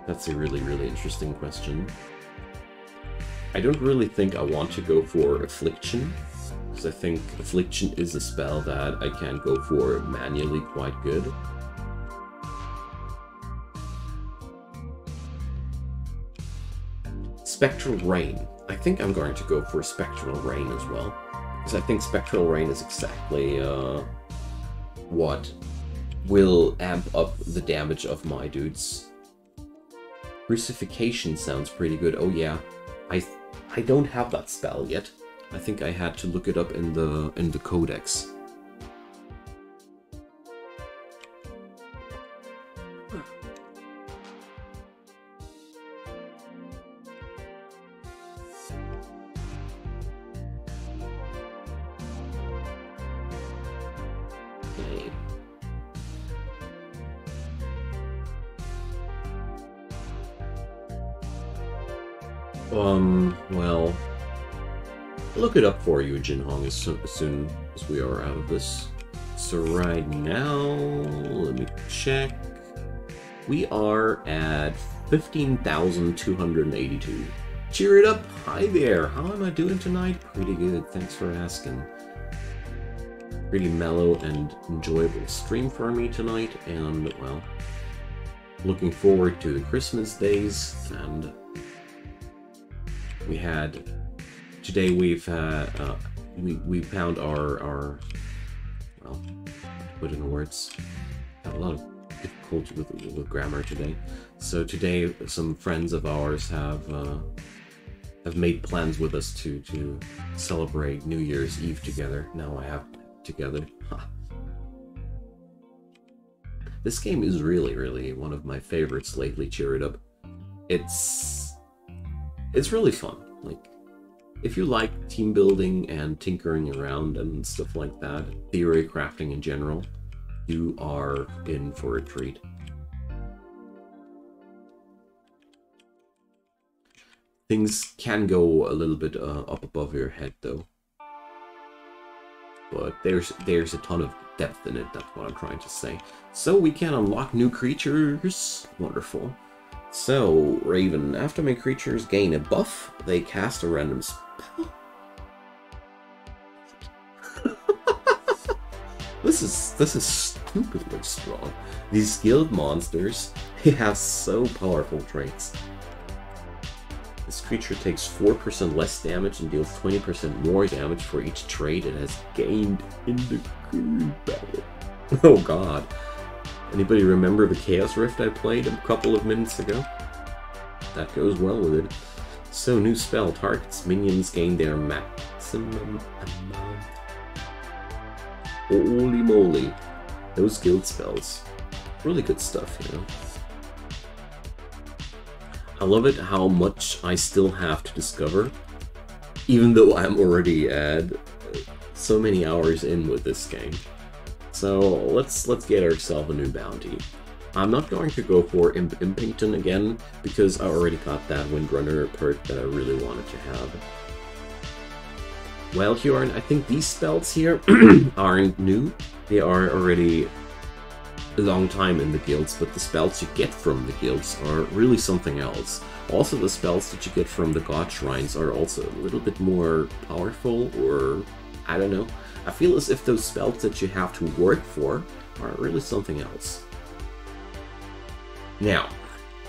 That's a really interesting question. I don't really think I want to go for Affliction, because I think Affliction is a spell that I can go for manually quite good. Spectral Rain. I think I'm going to go for Spectral Rain as well, because I think Spectral Rain is exactly what will amp up the damage of my dudes. Crucifixion sounds pretty good. Oh yeah, I don't have that spell yet. I think I had to look it up in the codex. Well, I'll look it up for you, Jinhong, as soon as we are out of this. So right now, let me check. We are at 15,282. Cheer it up! Hi there! How am I doing tonight? Pretty good, thanks for asking. Pretty mellow and enjoyable stream for me tonight, and, well, looking forward to the Christmas days, and today we found our well, to put in words, had a lot of difficult with grammar today. So today, some friends of ours have made plans with us to celebrate New Year's Eve together. Now I have together. Huh. This game is really one of my favorites lately. Cheer It Up. It's really fun. Like, if you like team building and tinkering around and stuff like that, theory crafting in general, you are in for a treat. Things can go a little bit up above your head though. But there's a ton of depth in it, that's what I'm trying to say. So we can unlock new creatures. Wonderful. So, Raven, after my creatures gain a buff, they cast a random spell. This is stupidly strong. These skilled monsters, they have so powerful traits. This creature takes 4% less damage and deals 20% more damage for each trait it has gained in the current battle. Oh god. Anybody remember the Chaos Rift I played a couple of minutes ago? That goes well with it. So, new spell. Targets minions gain their maximum amount. Holy moly. Those guild spells. Really good stuff, you know. I love it how much I still have to discover, even though I'm already at so many hours in with this game. So let's get ourselves a new bounty. I'm not going to go for Impington again, because I already got that Windrunner perk that I really wanted to have. Well, Huron, I think these spells here aren't new. They are already a long time in the guilds, but the spells you get from the guilds are really something else. Also, the spells that you get from the god shrines are also a little bit more powerful, or I don't know. I feel as if those spells that you have to work for are really something else. Now,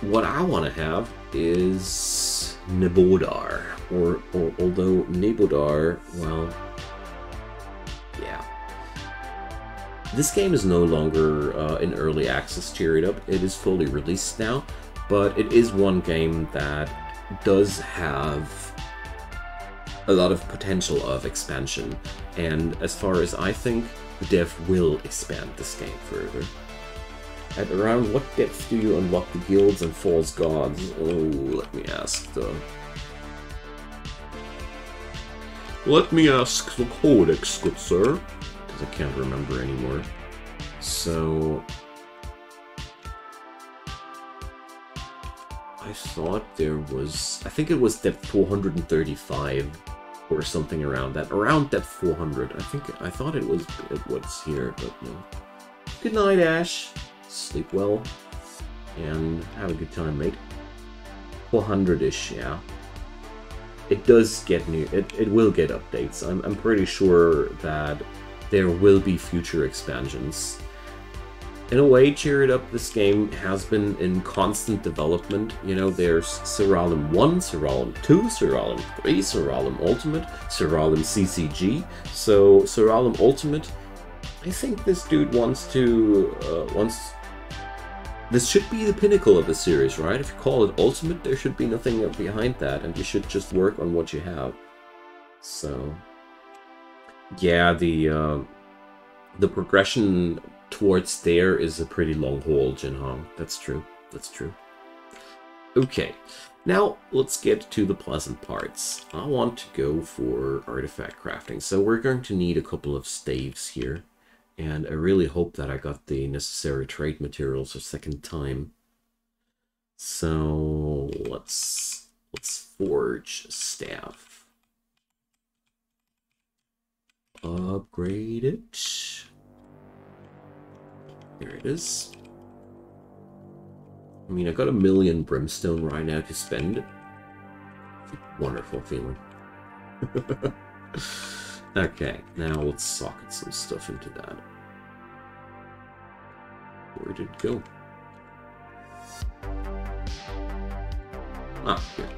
what I want to have is Nebodar, or although Nebodar, well, yeah. This game is no longer in early access, Cheer It Up. It is fully released now, but it is one game that does have a lot of potential of expansion. And as far as I think, the dev will expand this game further. At around what depth do you unlock the guilds and false gods? Oh, let me ask the... Let me ask the codex, good sir. I can't remember anymore. So I thought there was, I think it was depth 435 or something around that. Around depth 400. I thought it was here, but no. Good night, Ash. Sleep well and have a good time, mate. 400-ish, yeah. It does get new. It will get updates. I'm pretty sure that there will be future expansions. In a way, Cheer It Up, this game has been in constant development. You know, there's Siralim 1, Siralim 2, Siralim 3, Siralim Ultimate, Siralim CCG. So, Siralim Ultimate, I think this dude wants to... This should be the pinnacle of the series, right? If you call it Ultimate, there should be nothing behind that, and you should just work on what you have. So... yeah, the progression towards there is a pretty long haul, Jinhong. That's true. That's true. Okay, now let's get to the pleasant parts. I want to go for artifact crafting. So we're going to need a couple of staves here. And I really hope that I got the necessary trade materials a second time. So let's forge a staff. Upgrade it. There it is. I mean, I got 1,000,000 brimstone right now to spend. Wonderful feeling. Okay, now let's socket some stuff into that. Where did it go? Ah, here.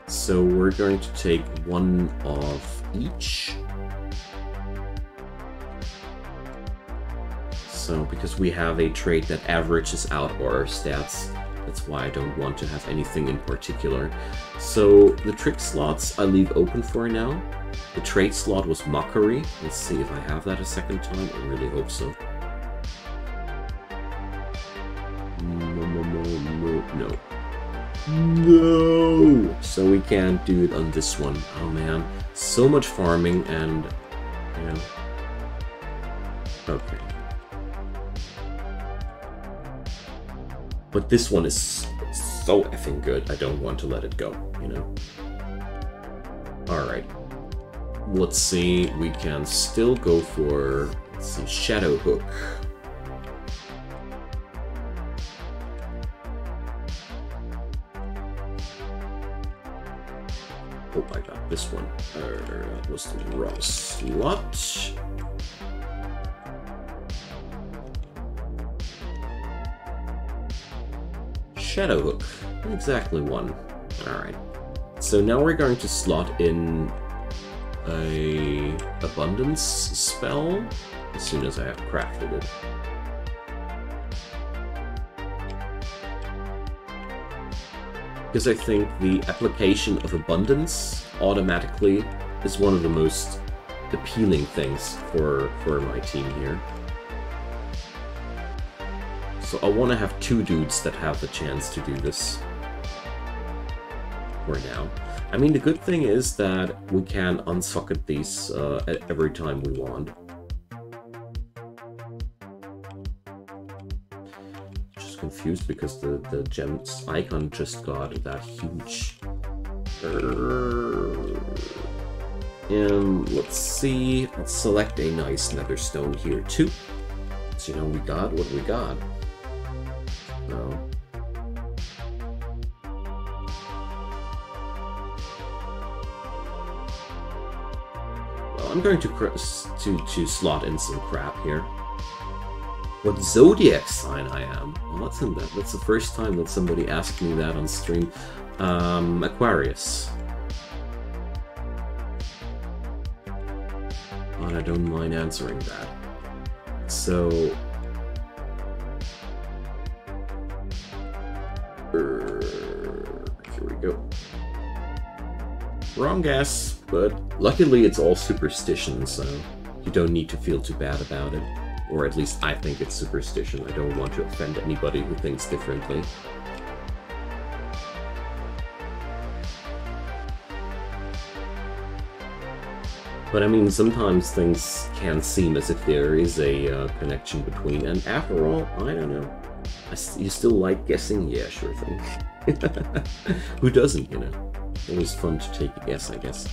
So we're going to take one of each. So, because we have a trait that averages out our stats, that's why I don't want to have anything in particular. So, the trick slots I leave open for now. The trait slot was Mockery. Let's see if I have that a second time. I really hope so. No. No! So we can't do it on this one. Oh man. So much farming and, you know. Okay. But this one is so effing good, I don't want to let it go, you know? Alright. Let's see, we can still go for, let's see, Shadow Hook. Oh, I got this one. That was the wrong slot. Shadow Hook. Exactly one. Alright. So now we're going to slot in a abundance spell as soon as I have crafted it. Because I think the application of abundance automatically is one of the most appealing things for my team here. So I want to have two dudes that have the chance to do this for now. I mean, the good thing is that we can unsocket these at every time we want. Just confused because the gem's icon just got that huge. And let's see, let's select a nice nether stone here too. So you know we got what we got. So. Well, I'm going to slot in some crap here. What zodiac sign I am? Well, that's the first time that somebody asked me that on stream. Aquarius. But I don't mind answering that. So here we go. Wrong guess, but luckily it's all superstition, so you don't need to feel too bad about it. Or at least I think it's superstition. I don't want to offend anybody who thinks differently. But I mean, sometimes things can seem as if there is a connection between, and after all, I don't know. You still like guessing? Yeah, sure thing. Who doesn't, you know? Always fun to take a guess, I guess.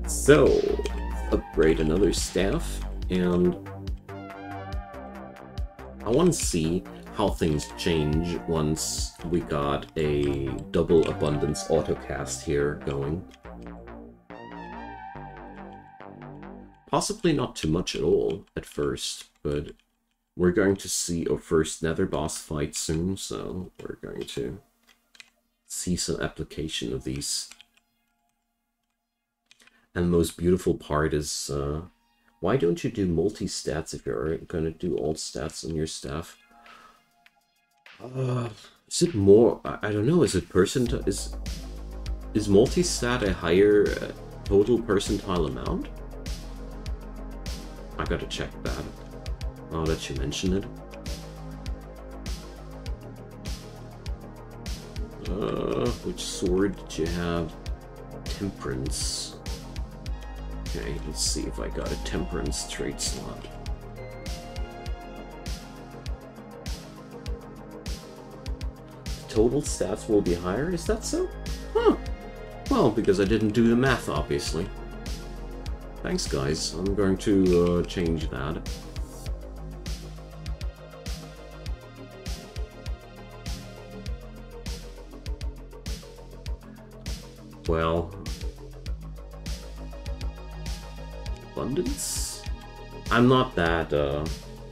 So, upgrade another staff, and I want to see how things change once we got a double abundance autocast here going. Possibly not too much at all at first, but we're going to see our first nether boss fight soon, so we're going to see some application of these. And the most beautiful part is, why don't you do multi-stats if you're going to do all stats on your staff? Is it more, I don't know, is it is multi-stat a higher total percentile amount? I gotta check that. Now that you mention it. Which sword did you have? Temperance. Okay, let's see if I got a temperance trait slot. Total stats will be higher, is that so? Huh. Well, because I didn't do the math, obviously. Thanks, guys. I'm going to change that. Well, abundance? I'm not that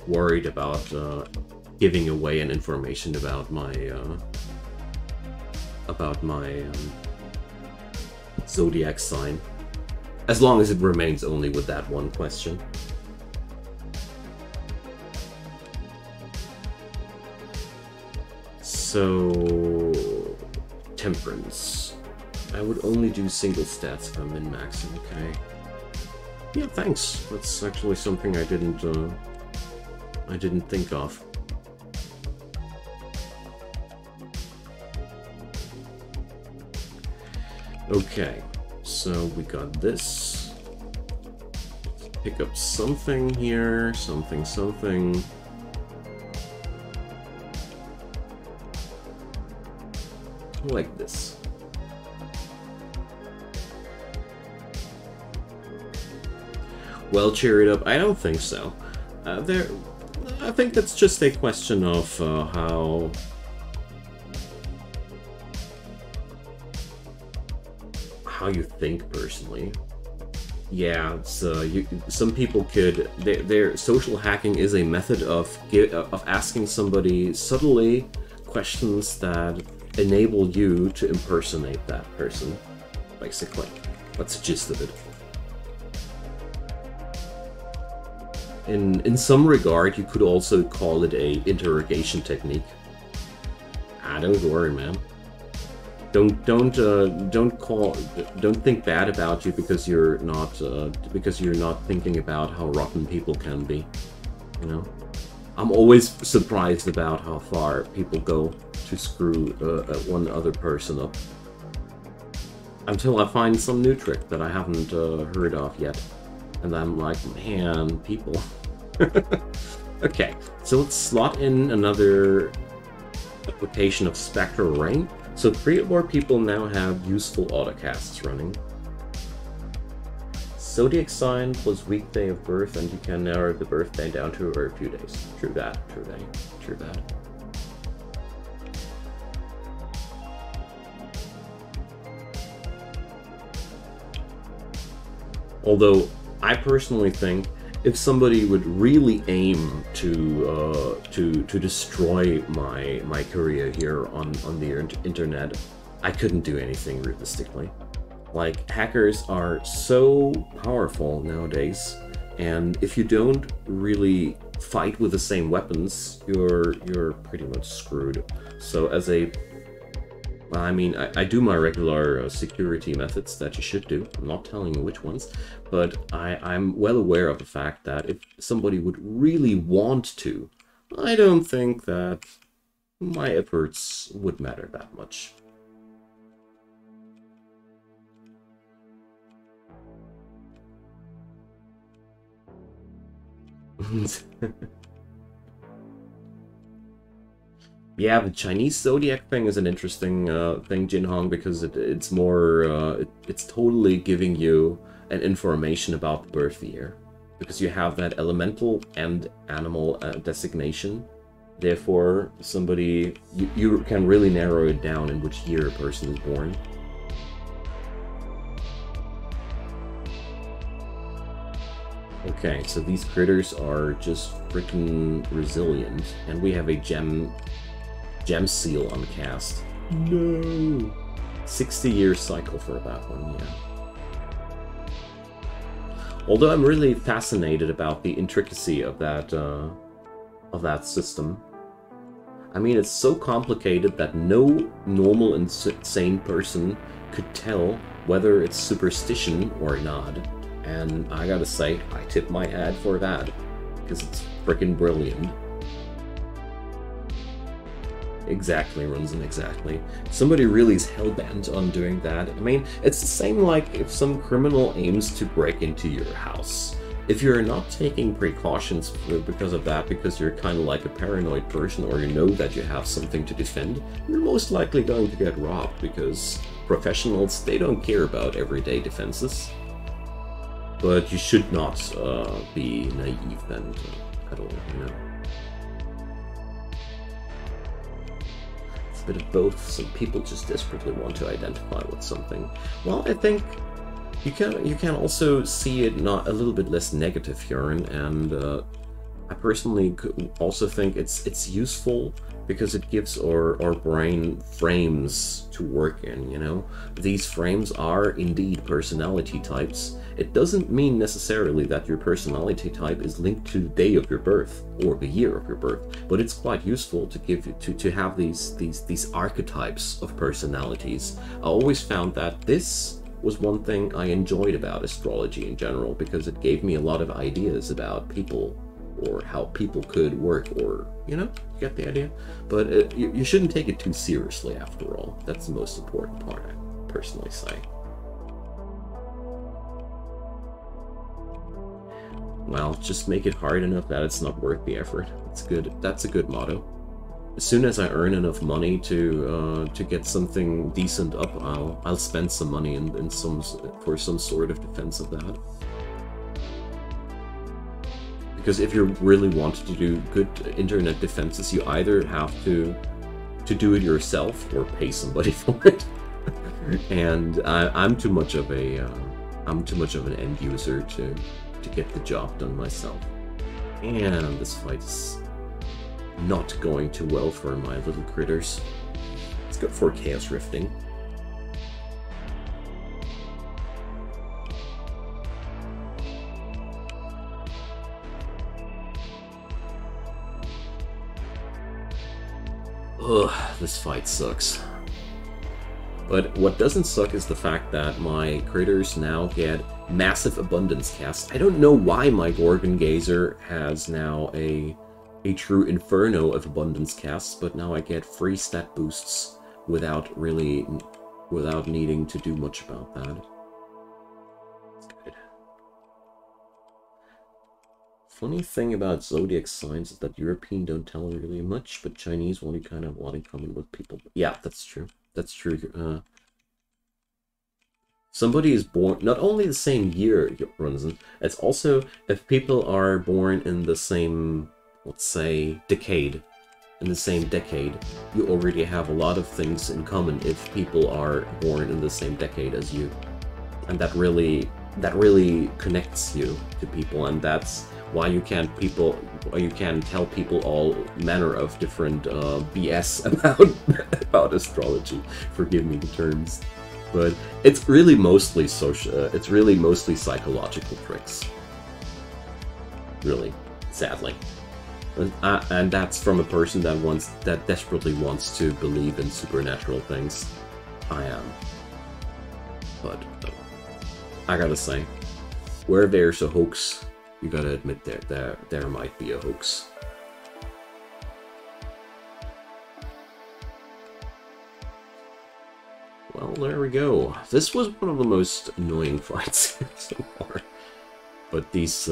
worried about giving away an information about my zodiac sign. As long as it remains only with that one question. So... Temperance. I would only do single stats if I'm min-maxing, okay. Yeah, thanks. That's actually something I didn't think of. Okay, so we got this. Let's pick up something here, something. Like this. Well, cheer it up. I don't think so. I think that's just a question of how you think personally. Yeah, it's, some people could. Their social hacking is a method of asking somebody subtly questions that enable you to impersonate that person. Basically, that's the gist of it. In some regard, you could also call it a interrogation technique. Don't worry, man. Don't think bad about you because you're not thinking about how rotten people can be. You know, I'm always surprised about how far people go to screw one other person up. Until I find some new trick that I haven't heard of yet. And I'm like, man, people. Okay, so let's slot in another application of Spectral Rain. So 3 or more people now have useful autocasts running. Zodiac sign plus weekday of birth, and you can narrow the birthday down to a few days. True that, true that. Although, I personally think if somebody would really aim to destroy my career here on the internet, I couldn't do anything realistically. Like, hackers are so powerful nowadays, and if you don't really fight with the same weapons, you're pretty much screwed. So as a I mean, I do my regular security methods that you should do. I'm not telling you which ones, but I'm well aware of the fact that if somebody would really want to, I don't think that my efforts would matter that much. Yeah, the Chinese zodiac thing is an interesting thing, Jinhong, because it's more, it's totally giving you an information about the birth year. Because you have that elemental and animal designation. Therefore, somebody, you can really narrow it down in which year a person is born. Okay, so these critters are just freaking resilient. And we have a gem seal on cast. No! 60-year cycle for that one, yeah. Although I'm really fascinated about the intricacy of that system. I mean, it's so complicated that no normal and sane person could tell whether it's superstition or not. And I gotta say, I tip my hat for that, because it's freaking brilliant. Exactly, Runzen, exactly. Somebody really is hell-bent on doing that. I mean, it's the same like if some criminal aims to break into your house. If you're not taking precautions because of that, because you're kind of like a paranoid person, or you know that you have something to defend, you're most likely going to get robbed, because professionals, they don't care about everyday defenses. But you should not be naive and at all, you know. It's a bit of both. Some people just desperately want to identify with something. Well, I think you can also see it not a little bit less negative here, and I personally also think it's useful because it gives our brain frames to work in, you know? These frames are indeed personality types. It doesn't mean necessarily that your personality type is linked to the day of your birth or the year of your birth, but it's quite useful to give you to have these archetypes of personalities. I always found that this was one thing I enjoyed about astrology in general, because it gave me a lot of ideas about people, or how people could work, or, you know, you get the idea? But you shouldn't take it too seriously, after all. That's the most important part, I personally say. Well, just make it hard enough that it's not worth the effort. That's good. That's a good motto. As soon as I earn enough money to get something decent up, I'll spend some money for some sort of defense of that. Because if you really want to do good internet defenses, you either have to do it yourself or pay somebody for it. And I'm too much of an end user to get the job done myself. And this fight's not going too well for my little critters. Let's go for Chaos Rifting. Ugh, this fight sucks. But what doesn't suck is the fact that my critters now get massive abundance cast. I don't know why my Gorgon Gazer has now a true inferno of abundance casts, but now I get free stat boosts without needing to do much about that. That's good. Funny thing about zodiac signs is that European don't tell really much, but Chinese only kind of want in common with people. Yeah, that's true. That's true. Somebody is born not only the same year runs in, it's also if people are born in the same, let's say, decade, in the same decade, you already have a lot of things in common if people are born in the same decade as you. And that really connects you to people, and that's why you can't tell people all manner of different BS about astrology. Forgive me the terms. But it's really mostly psychological tricks. Really, sadly. And that's from a person that desperately wants to believe in supernatural things. I am. But I gotta say, where there's a hoax, you gotta admit there might be a hoax. Well, there we go. This was one of the most annoying fights so far. But this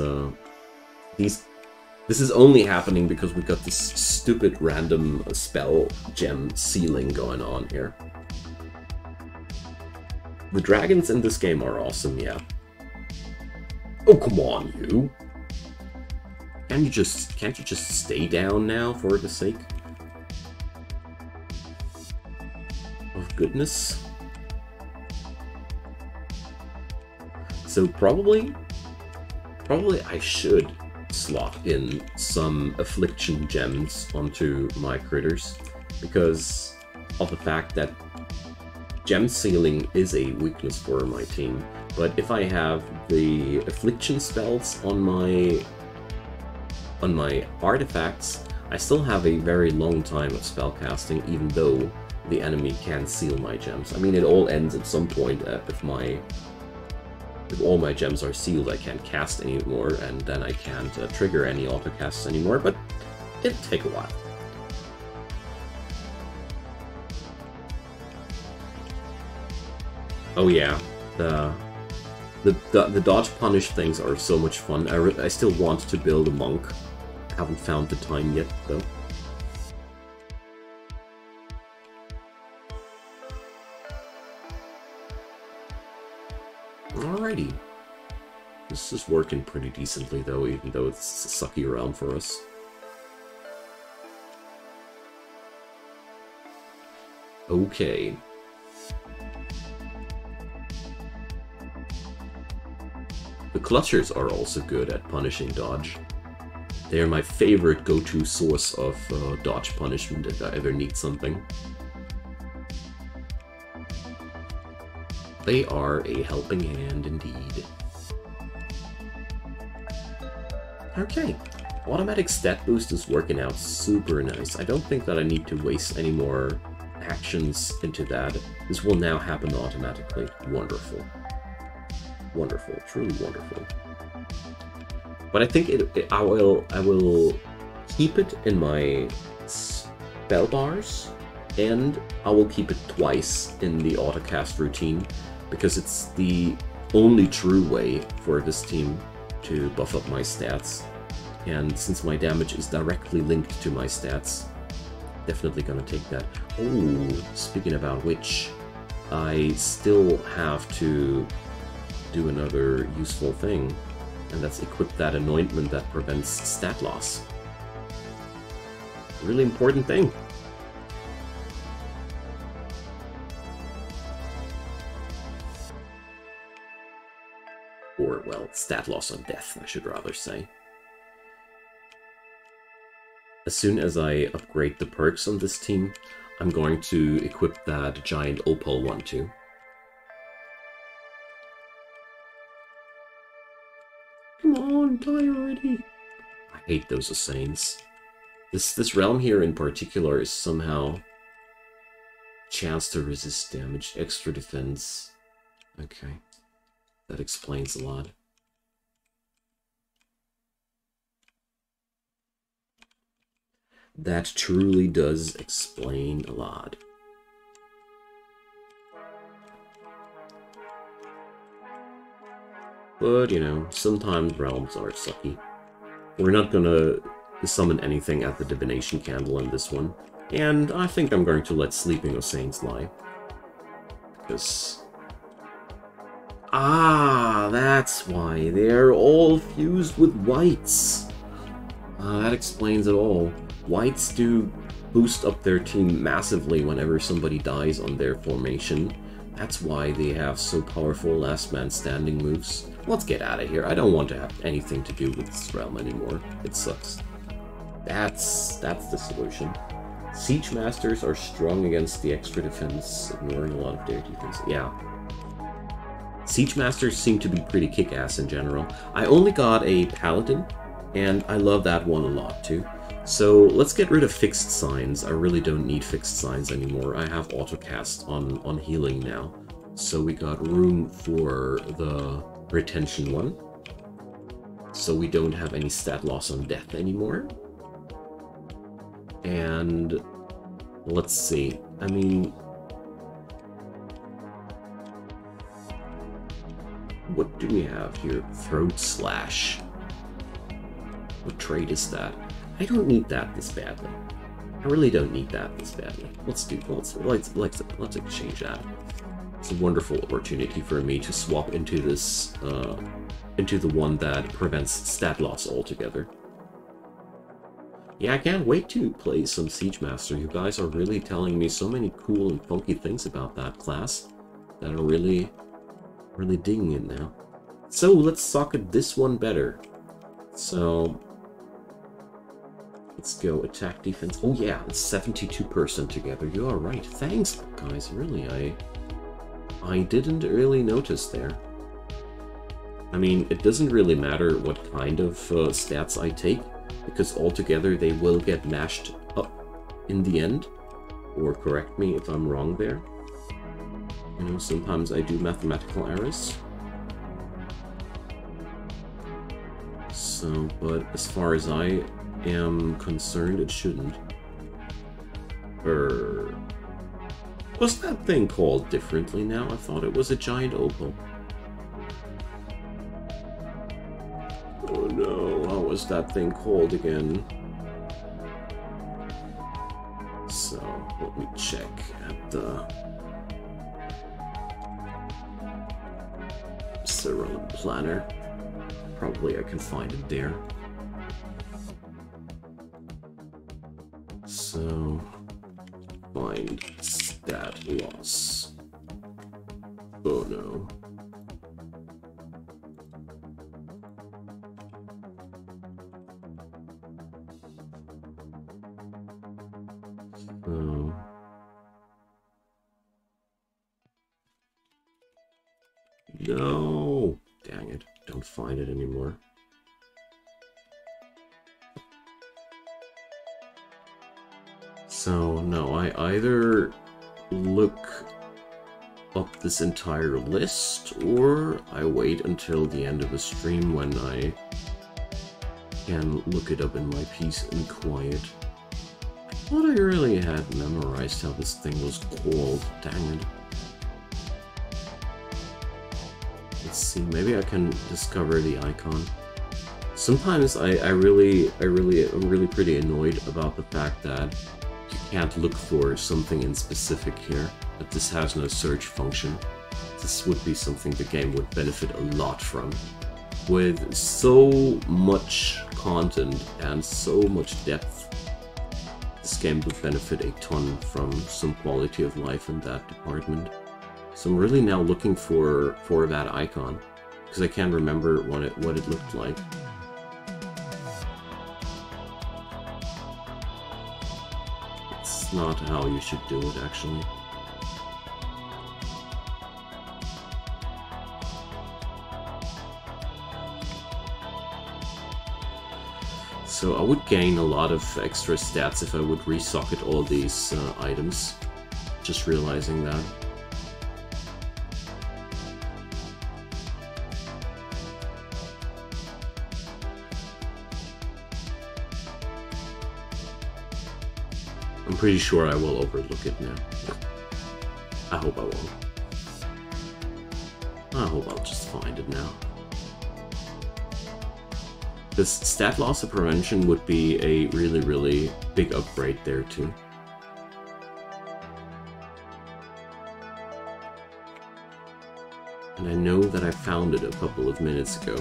is only happening because we got this stupid random spell gem sealing going on here. The dragons in this game are awesome, yeah. Oh, come on, you! Can't you just stay down now, for the sake of goodness? So probably I should slot in some affliction gems onto my critters, because of the fact that gem sealing is a weakness for my team. But if I have the affliction spells on my artifacts, I still have a very long time of spellcasting, even though the enemy can seal my gems. I mean, it all ends at some point if all my gems are sealed, I can't cast anymore, and then I can't trigger any autocasts anymore, but it'll take a while. Oh yeah, the dodge punish things are so much fun. I still want to build a monk. I haven't found the time yet, though. Alrighty. This is working pretty decently, though, even though it's a sucky round for us. Okay. The clutchers are also good at punishing dodge. They're my favorite go-to source of dodge punishment if I ever need something. They are a helping hand indeed. Okay, automatic stat boost is working out super nice. I don't think that I need to waste any more actions into that. This will now happen automatically. Wonderful. Wonderful, truly wonderful. But I think I will keep it in my spell bars, and I will keep it twice in the autocast routine, because it's the only true way for this team to buff up my stats. And since my damage is directly linked to my stats, definitely gonna take that. Oh, speaking about which, I still have to do another useful thing, and that's equip that anointment that prevents stat loss. Really important thing. Or, well, stat loss on death, I should rather say. As soon as I upgrade the perks on this team, I'm going to equip that giant opal one too. Come on, die already! I hate those assassins. This realm here in particular is somehow chance to resist damage, extra defense. Okay, that explains a lot. That truly does explain a lot. But, you know, sometimes realms are sucky. We're not gonna summon anything at the Divination Candle in this one. And I think I'm going to let Sleeping Ossains lie. Because... ah, that's why. They're all fused with whites. That explains it all. Whites do boost up their team massively whenever somebody dies on their formation. That's why they have so powerful last man standing moves. Let's get out of here. I don't want to have anything to do with this realm anymore. It sucks. That's the solution. Siege Masters are strong against the extra defense, ignoring a lot of their defense. Yeah. Siege Masters seem to be pretty kick-ass in general. I only got a Paladin, and I love that one a lot too. So let's get rid of fixed signs. I really don't need fixed signs anymore. I have autocast on healing now. So we got room for the retention one. So we don't have any stat loss on death anymore. And let's see. I mean, what do we have here? Throat Slash. What trait is that? I don't need that this badly. I really don't need that this badly. Let's exchange that. It's a wonderful opportunity for me to swap into this, into the one that prevents stat loss altogether. Yeah, I can't wait to play some Siege Master. You guys are really telling me so many cool and funky things about that class that are really digging it now. So let's socket this one better. So let's go attack defense. Oh yeah, it's 72% together. You are right. Thanks, guys. Really, I didn't really notice there. I mean, it doesn't really matter what kind of stats I take, because altogether they will get mashed up in the end. Or correct me if I'm wrong there. You know, sometimes I do mathematical errors. So, but as far as I am concerned, it shouldn't. What's that thing called differently now? I thought it was a giant opal. Oh no, how was that thing called again? So, let me check at the Siralim planner. Probably I can find it there. So, find stat loss. Oh no. No! Dang it. Don't find it anymore. So, no, I either look up this entire list, or I wait until the end of the stream when I can look it up in my peace and quiet. I thought I really had memorized how this thing was called. Dang it. Let's see, maybe I can discover the icon. Sometimes I'm really pretty annoyed about the fact that you can't look for something in specific here, that this has no search function. This would be something the game would benefit a lot from. With so much content and so much depth, this game would benefit a ton from some quality of life in that department. So I'm really now looking for that icon, because I can't remember what it looked like. It's not how you should do it, actually. So I would gain a lot of extra stats if I would resocket all these items. Just realizing that. I'm pretty sure I will overlook it now. I hope I won't. I hope I'll just find it now. This stat loss of prevention would be a really big upgrade there too. And I know that I found it a couple of minutes ago.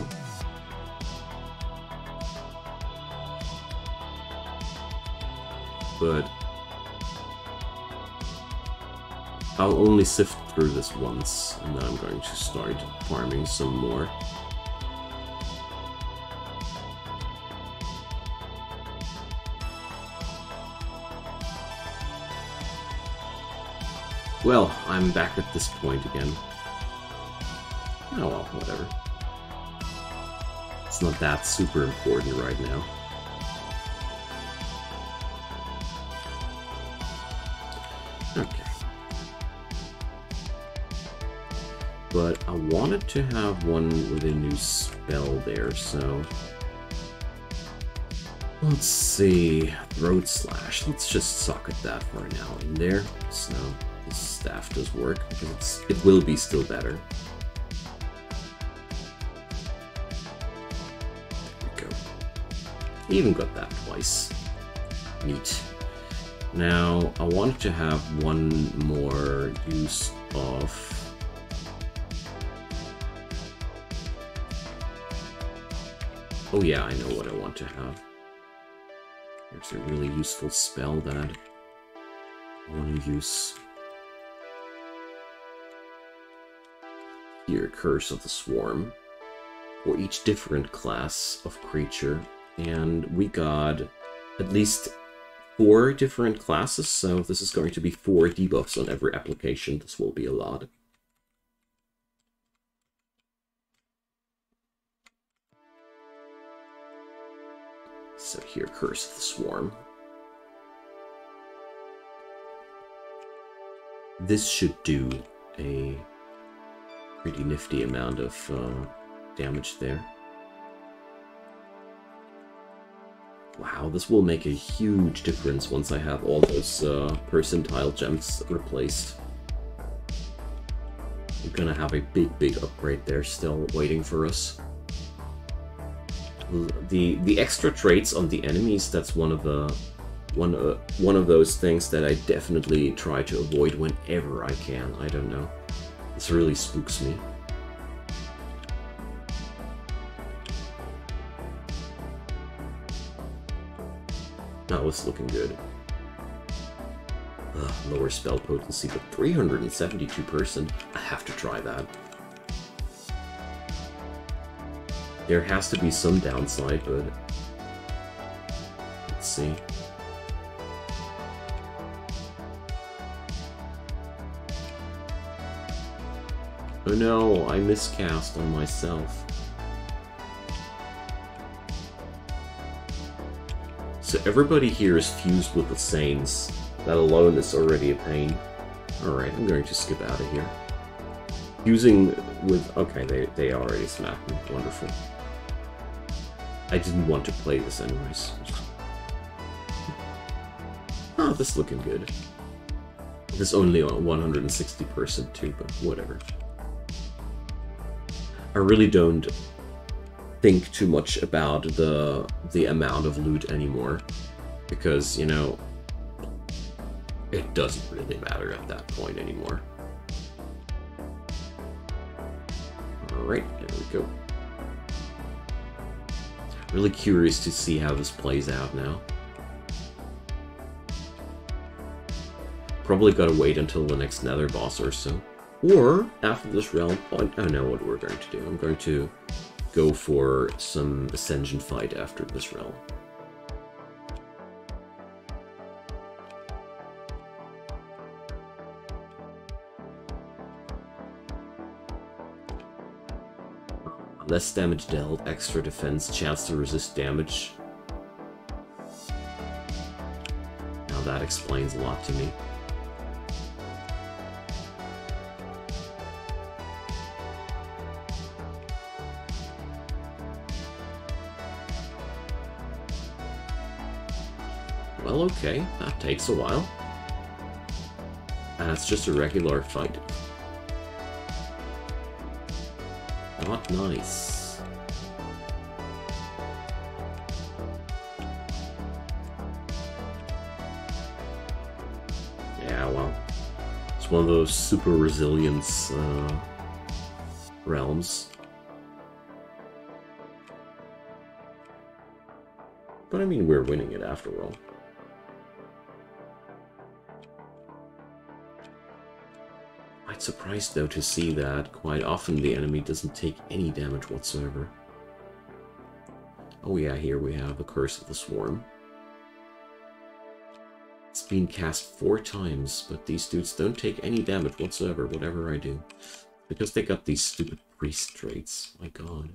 But I'll only sift through this once, and then I'm going to start farming some more. Well, I'm back at this point again. Oh well, whatever. It's not that super important right now. Okay. But I wanted to have one with a new spell there, so... Let's see... Throat Slash. Let's just socket that for now in there, so... the staff does work, because it will be still better. There we go. Even got that twice. Neat. Now, I wanted to have one more use of... Oh yeah, I know what I want to have. There's a really useful spell that I want to use. Here, Curse of the Swarm, for each different class of creature, and we got at least 4 different classes, so this is going to be 4 debuffs on every application. This will be a lot. So here, Curse of the Swarm. This should do a pretty nifty amount of damage there. Wow, this will make a huge difference once I have all those percentile gems replaced. We're gonna have a big upgrade there still waiting for us. The extra traits on the enemies, that's one of those things that I definitely try to avoid whenever I can. I don't know. This really spooks me. Now it's looking good. Lower spell potency, but 372%. I have to try that. There has to be some downside, but let's see. Oh no, I miscast on myself. So everybody here is fused with the Saints. That alone is already a pain. Alright, I'm going to skip out of here. Fusing with... Okay, they already smacked me. Wonderful. I didn't want to play this anyways. Oh, this is looking good. This is only on 160% too, but whatever. I really don't think too much about the amount of loot anymore, because, you know, it doesn't really matter at that point anymore. Alright, there we go. Really curious to see how this plays out now. Probably gotta wait until the next Nether boss or so. Or, after this realm, I know what we're going to do. I'm going to go for some Ascension fight after this realm. Less damage dealt, extra defense, chance to resist damage. Now that explains a lot to me. Well, okay, that takes a while. And it's just a regular fight. Not nice. Yeah, well, it's one of those super resilience realms. But I mean, we're winning it after all. Quite surprised though to see that quite often the enemy doesn't take any damage whatsoever. Oh yeah, here we have the Curse of the Swarm. It's been cast 4 times, but these dudes don't take any damage whatsoever, whatever I do. Because they got these stupid priest traits. My god.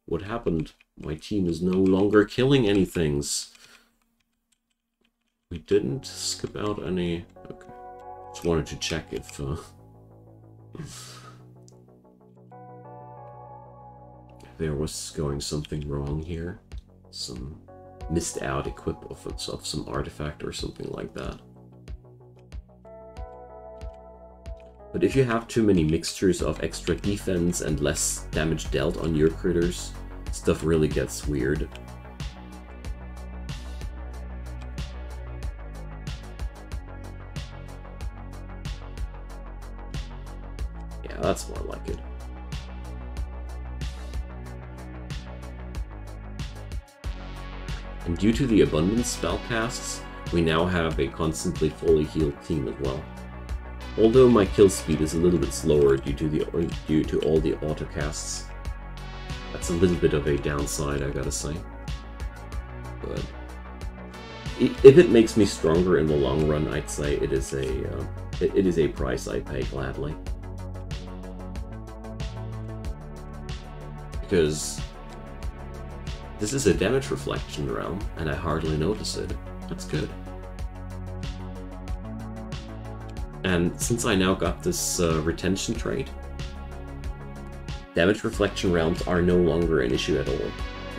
What happened? My team is no longer killing anything. We didn't skip out any... Okay. Just wanted to check if... there was going something wrong here. Some missed out equip of some artifact or something like that. But if you have too many mixtures of extra defense and less damage dealt on your critters, stuff really gets weird. Yeah, that's more like it. And due to the abundant spell casts, we now have a constantly fully healed team as well. Although my kill speed is a little bit slower due to all the auto casts. That's a little bit of a downside, I gotta say. But if it makes me stronger in the long run, I'd say it is a price I pay gladly. Because this is a damage reflection realm, and I hardly notice it. That's good. And since I now got this retention trait, damage reflection realms are no longer an issue at all,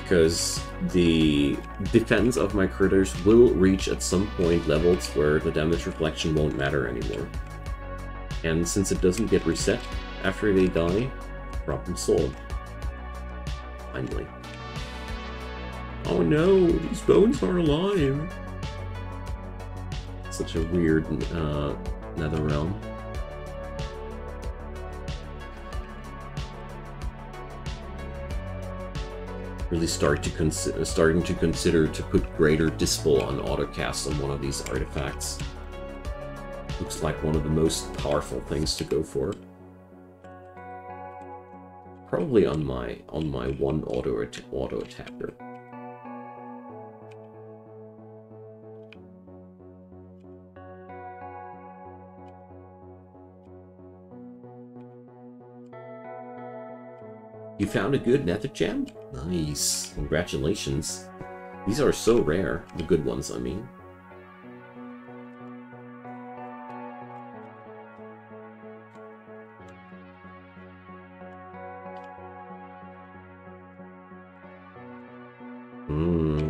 because the defense of my critters will reach at some point levels where the damage reflection won't matter anymore. And since it doesn't get reset after they die, problem solved. Finally. Oh no, these bones are alive! Such a weird nether realm. Really starting to consider to put greater dispel on autocast on one of these artifacts. Looks like one of the most powerful things to go for. Probably on my one auto attacker. You found a good nether gem? Nice. Congratulations. These are so rare. The good ones, I mean.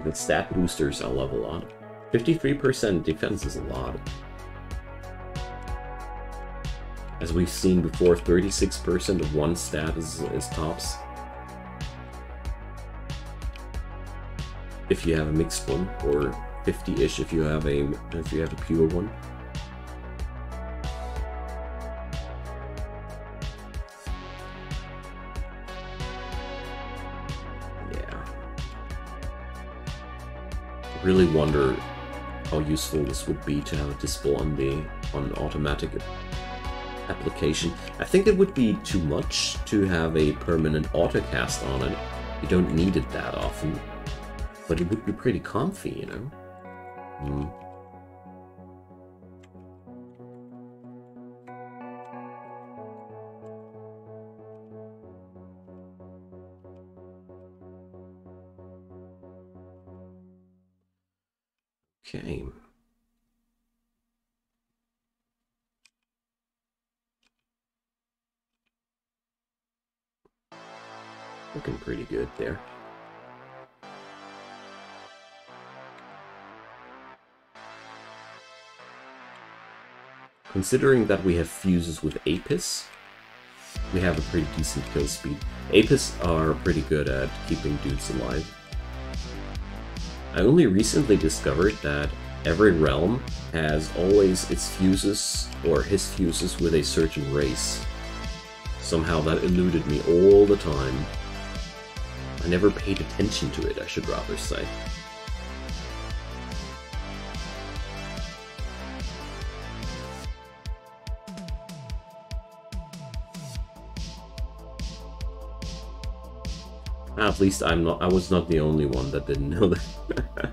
The stat boosters I love a lot. 53% defense is a lot. As we've seen before, 36% of one stat is tops. If you have a mixed one, or 50-ish if you have a pure one. Really wonder how useful this would be to have a dispel on automatic application. I think it would be too much to have a permanent autocast on it. You don't need it that often, but it would be pretty comfy, you know. Okay. Looking pretty good there. Considering that we have fuses with Apis, we have a pretty decent kill speed. Apis are pretty good at keeping dudes alive. I only recently discovered that every realm has always its fuses, or his fuses, with a certain race. Somehow that eluded me all the time. I never paid attention to it, I should rather say. At least I was not the only one that didn't know that.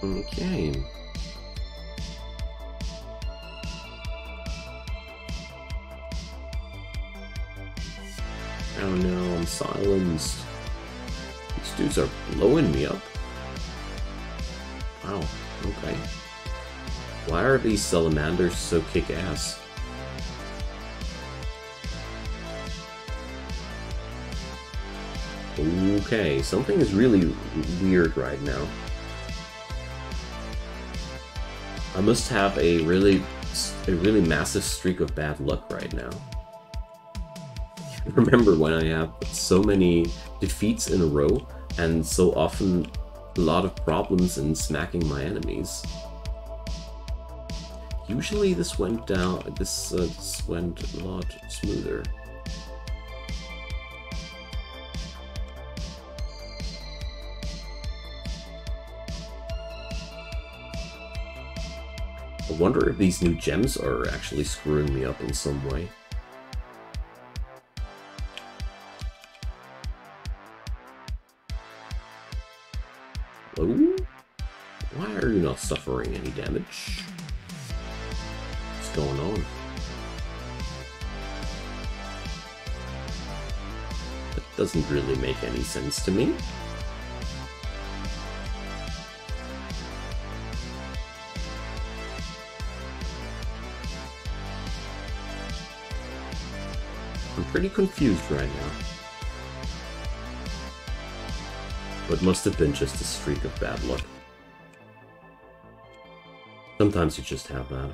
Okay. Oh no, I'm silenced. These dudes are blowing me up. Wow, okay. Why are these salamanders so kick-ass? Okay, something is really weird right now. I must have a really massive streak of bad luck right now. I remember when I have so many defeats in a row, and so often a lot of problems in smacking my enemies. Usually this went down, this went a lot smoother. I wonder if these new gems are actually screwing me up in some way. Hello? Why are you not suffering any damage? What's going on? That doesn't really make any sense to me. I'm pretty confused right now. But must have been just a streak of bad luck. Sometimes you just have that.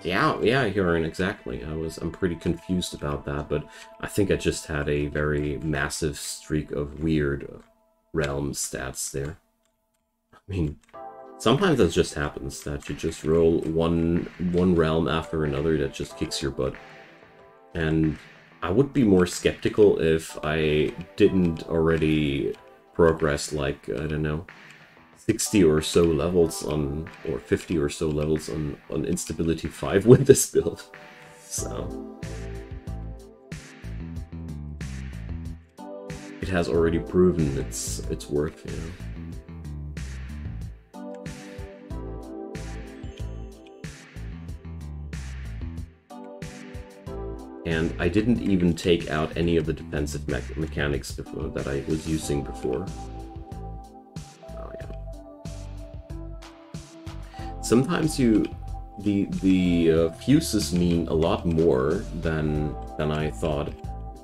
Yeah, Huron, exactly. I'm pretty confused about that, but I think I just had a very massive streak of weird realm stats there. I mean, sometimes that just happens, that you just roll one realm after another that just kicks your butt. And I would be more skeptical if I didn't already progress, like, I don't know, 60 or so levels on, or 50 or so levels on Instability 5 with this build. So, it has already proven its worth, you know. And I didn't even take out any of the defensive mechanics before, that I was using before. Oh yeah. Sometimes the fuses mean a lot more than I thought.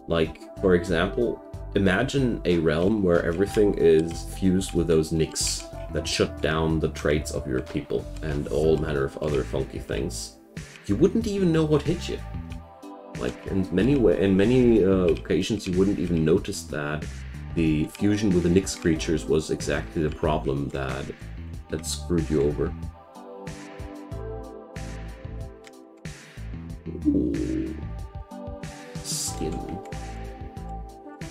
Like, for example, imagine a realm where everything is fused with those nicks that shut down the traits of your people and all manner of other funky things. You wouldn't even know what hit you. Like, in many occasions, you wouldn't even notice that the fusion with the Nyx creatures was exactly the problem that screwed you over. Ooh. Skin.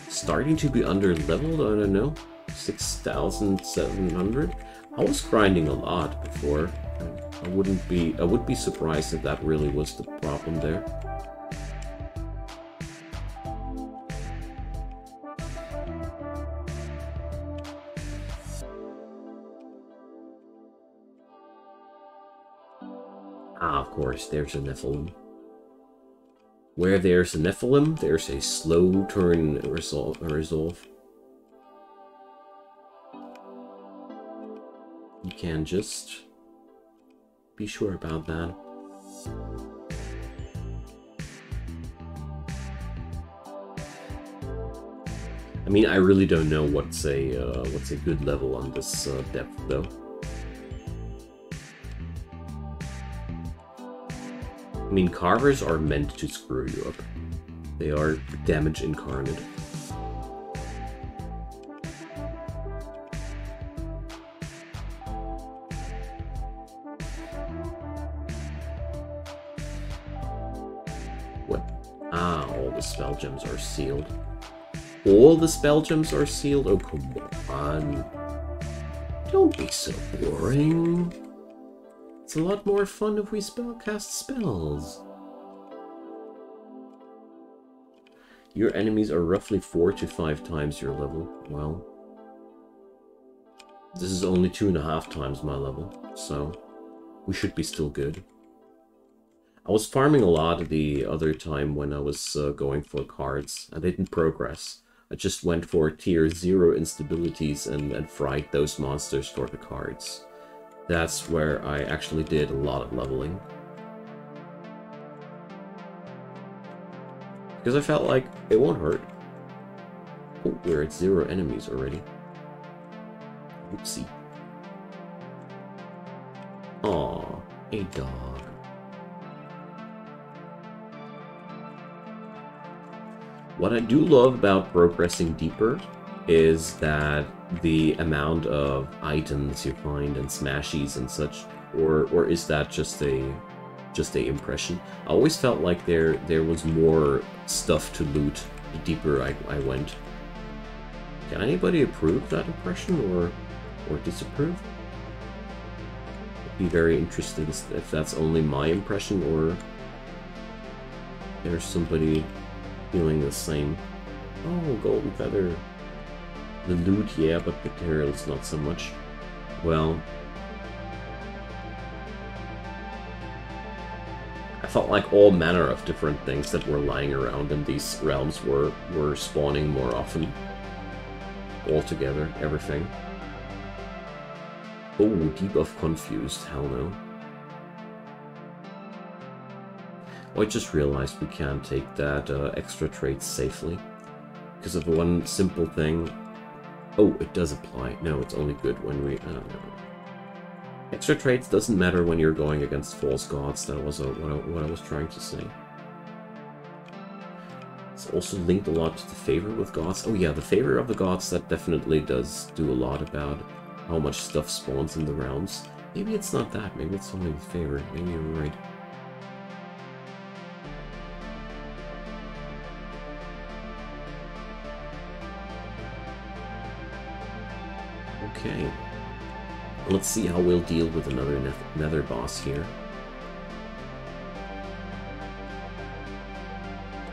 Starting to be under-leveled, I don't know. 6,700? I was grinding a lot before. I would be surprised if that really was the problem there. Ah, of course, there's a Nephilim. Where there's a Nephilim, there's a slow turn resolve. You can just be sure about that. I mean, I really don't know what's a good level on this depth, though. I mean, carvers are meant to screw you up. They are damage incarnate. What? Ah, all the spell gems are sealed. All the spell gems are sealed? Oh, come on. Don't be so boring. It's a lot more fun if we cast spells. Your enemies are roughly 4 to 5 times your level. Well, this is only 2.5 times my level, so we should be still good. I was farming a lot the other time when I was going for cards. I didn't progress. I just went for tier 0 instabilities and fried those monsters for the cards. That's where I actually did a lot of leveling. Because I felt like it won't hurt. Oh, we're at 0 enemies already. Oopsie. Aw, a dog. What I do love about progressing deeper is that the amount of items you find and smashies and such, or is that just a impression? I always felt like there was more stuff to loot the deeper I went. Can anybody approve that impression or disapprove? I'd be very interested if that's only my impression or there's somebody feeling the same. Oh, golden feather. The loot, yeah, but materials not so much. Well, I felt like all manner of different things that were lying around in these realms were spawning more often. All together, everything. Oh, debuff confused, hell no. Oh, I just realized we can't take that extra trait safely. Because of one simple thing. Oh, it does apply. No, it's only good when we... I don't know. Extra traits doesn't matter when you're going against false gods. That was what I was trying to say. It's also linked a lot to the favor with gods. Oh yeah, the favor of the gods, that definitely does do a lot about how much stuff spawns in the realms. Maybe it's not that. Maybe it's only the favor. Maybe you're right. Okay, let's see how we'll deal with another nether boss here.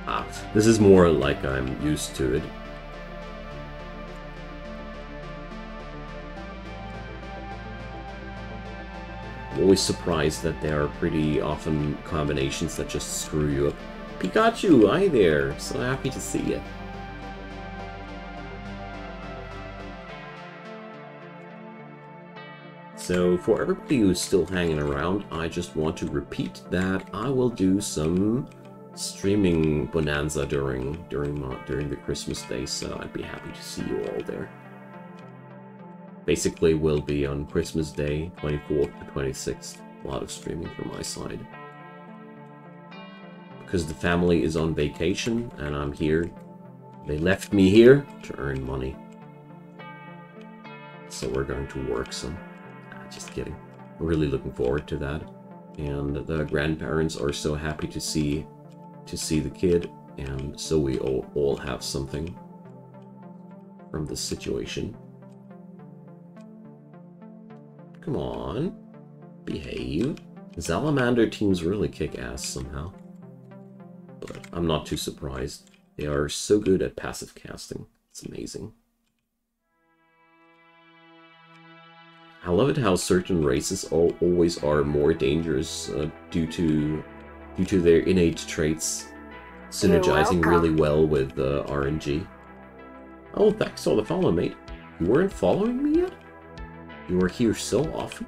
Ah, this is more like I'm used to it. always surprised that there are pretty often combinations that just screw you up. Pikachu, hi there! So happy to see you. So for everybody who's still hanging around, I just want to repeat that I will do some streaming bonanza during the Christmas day, so I'd be happy to see you all there. Basically, will be on Christmas Day, 24th to 26th. A lot of streaming from my side. Because the family is on vacation and I'm here. They left me here to earn money. So we're going to work some. Just kidding. I'm really looking forward to that. And the grandparents are so happy to see the kid. And so we all have something from this situation. Come on. Behave. The Salamander teams really kick ass somehow. But I'm not too surprised. They are so good at passive casting. It's amazing. I love it how certain races always are more dangerous due to their innate traits synergizing really well with RNG. Oh, thanks for the follow, mate. You weren't following me yet? You were here so often?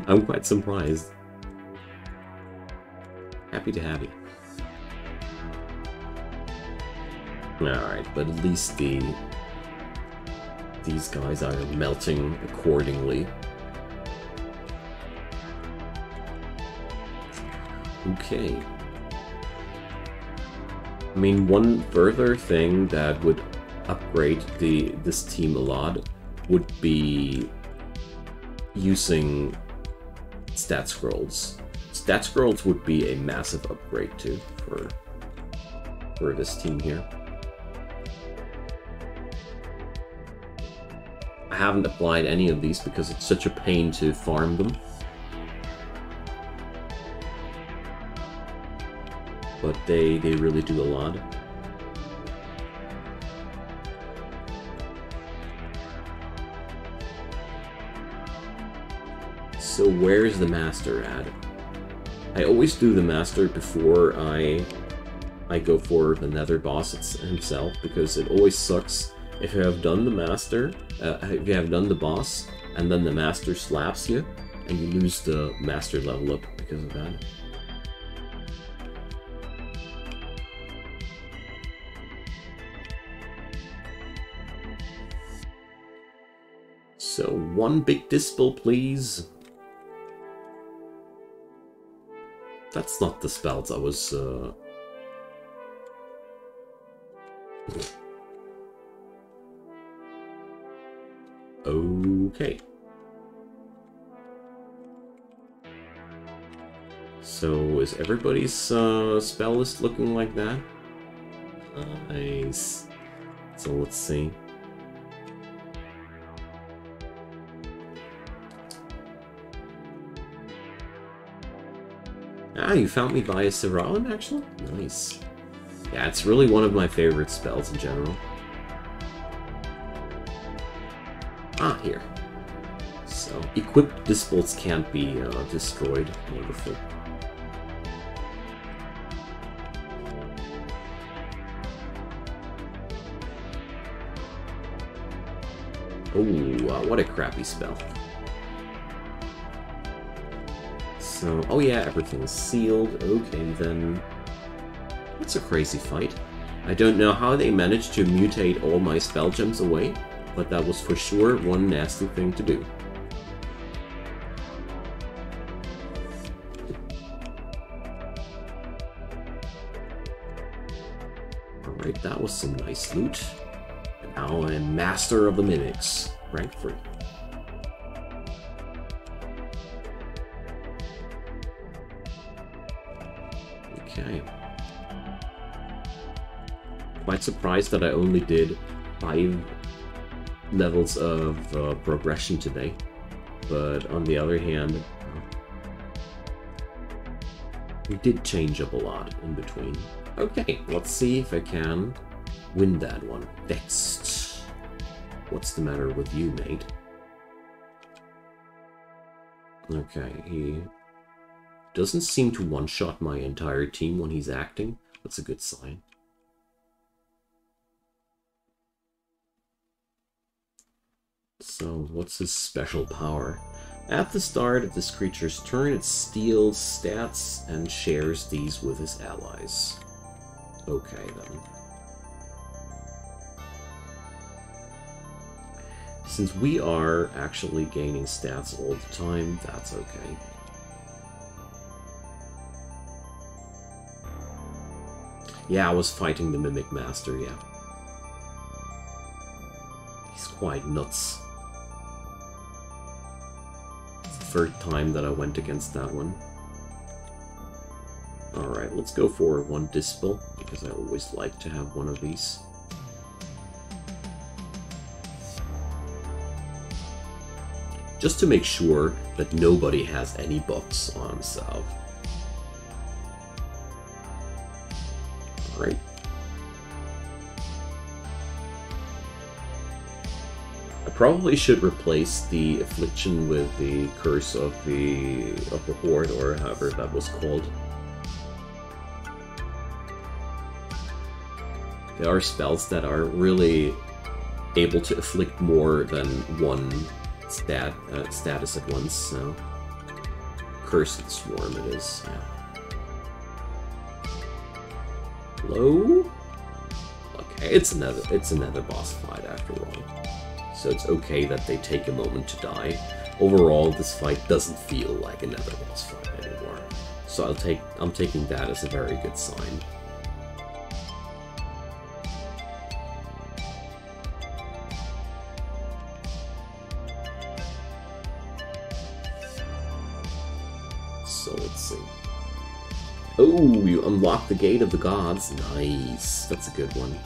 I'm quite surprised. Happy to have you. Alright, but at least these guys are melting accordingly. Okay. I mean, one further thing that would upgrade this team a lot would be using stat scrolls. Stat scrolls would be a massive upgrade too for this team here. I haven't applied any of these because it's such a pain to farm them. But they really do a lot. So where's the master at? I always do the master before I go for the nether boss himself, because it always sucks if you have done the master, if you have done the boss, and then the master slaps you, and you lose the master level up because of that. So, one big dispel, please. That's not the spells I was, Okay. So, is everybody's spell list looking like that? Nice. So, let's see. Ah, you found me via Siralim, actually? Nice. Yeah, it's really one of my favorite spells in general. Ah, here. So, equipped dispels can't be destroyed. Wonderful. Oh, what a crappy spell. So, oh yeah, everything's sealed. Okay, then. That's a crazy fight. I don't know how they managed to mutate all my spell gems away, but that was for sure one nasty thing to do. Alright, that was some nice loot. And now I'm Master of the Mimics, rank 3. Okay. Quite surprised that I only did 5 levels of progression today, but on the other hand, we did change up a lot in between. Okay, let's see if I can win that one. Next. What's the matter with you, mate? Okay, he doesn't seem to one-shot my entire team when he's acting. That's a good sign. So, what's his special power? At the start of this creature's turn, it steals stats and shares these with his allies. Okay, then. Since we are actually gaining stats all the time, that's okay. Yeah, I was fighting the Mimic Master, yeah. He's quite nuts. It's the third time that I went against that one. Alright, let's go for one Dispel, because I always like to have one of these. Just to make sure that nobody has any buffs on himself. Alright. I probably should replace the Affliction with the Curse of the Horde, or however that was called. There are spells that are really able to afflict more than one status at once, so... Cursed Swarm it is, yeah. Hello? Okay, it's another boss fight after all. So it's okay that they take a moment to die. Overall, this fight doesn't feel like another boss fight anymore. So I'm taking that as a very good sign. So let's see. Oh, you unlock the Gate of the Gods. Nice. That's a good one.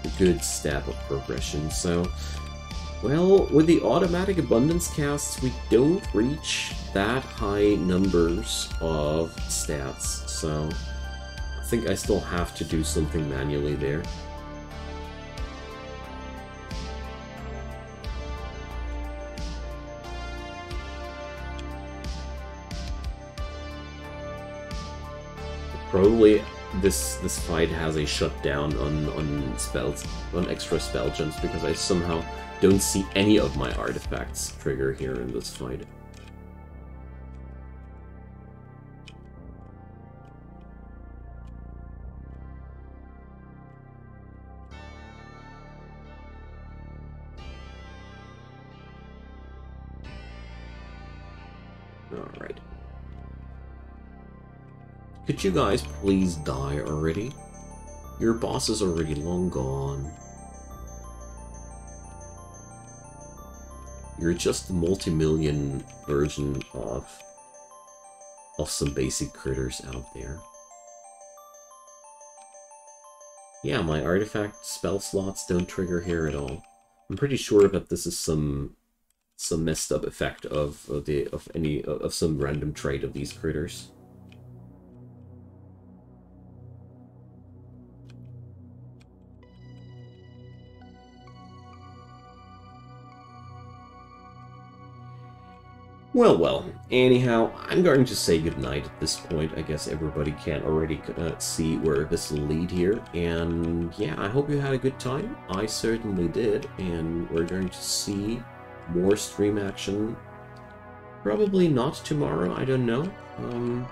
A good step of progression. So, well, with the automatic abundance casts, we don't reach that high numbers of stats. So, I think I still have to do something manually there. Probably this fight has a shutdown on spells, on extra spell gems, because I somehow don't see any of my artifacts trigger here in this fight. Alright. Could you guys please die already? Your boss is already long gone. You're just the multi-million version of some basic critters out there. Yeah, my artifact spell slots don't trigger here at all. I'm pretty sure that this is some messed up effect of some random trait of these critters. Well, anyhow, I'm going to say goodnight at this point. I guess everybody can already see where this will lead here. And yeah, I hope you had a good time. I certainly did. And we're going to see more stream action. Probably not tomorrow, I don't know. I'm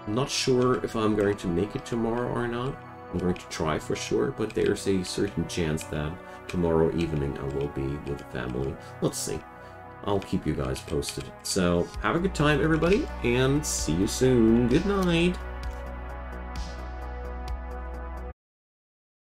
not sure if I'm going to make it tomorrow or not. I'm going to try for sure, but there's a certain chance that tomorrow evening I will be with the family. Let's see. I'll keep you guys posted. So, have a good time, everybody, and see you soon. Good night!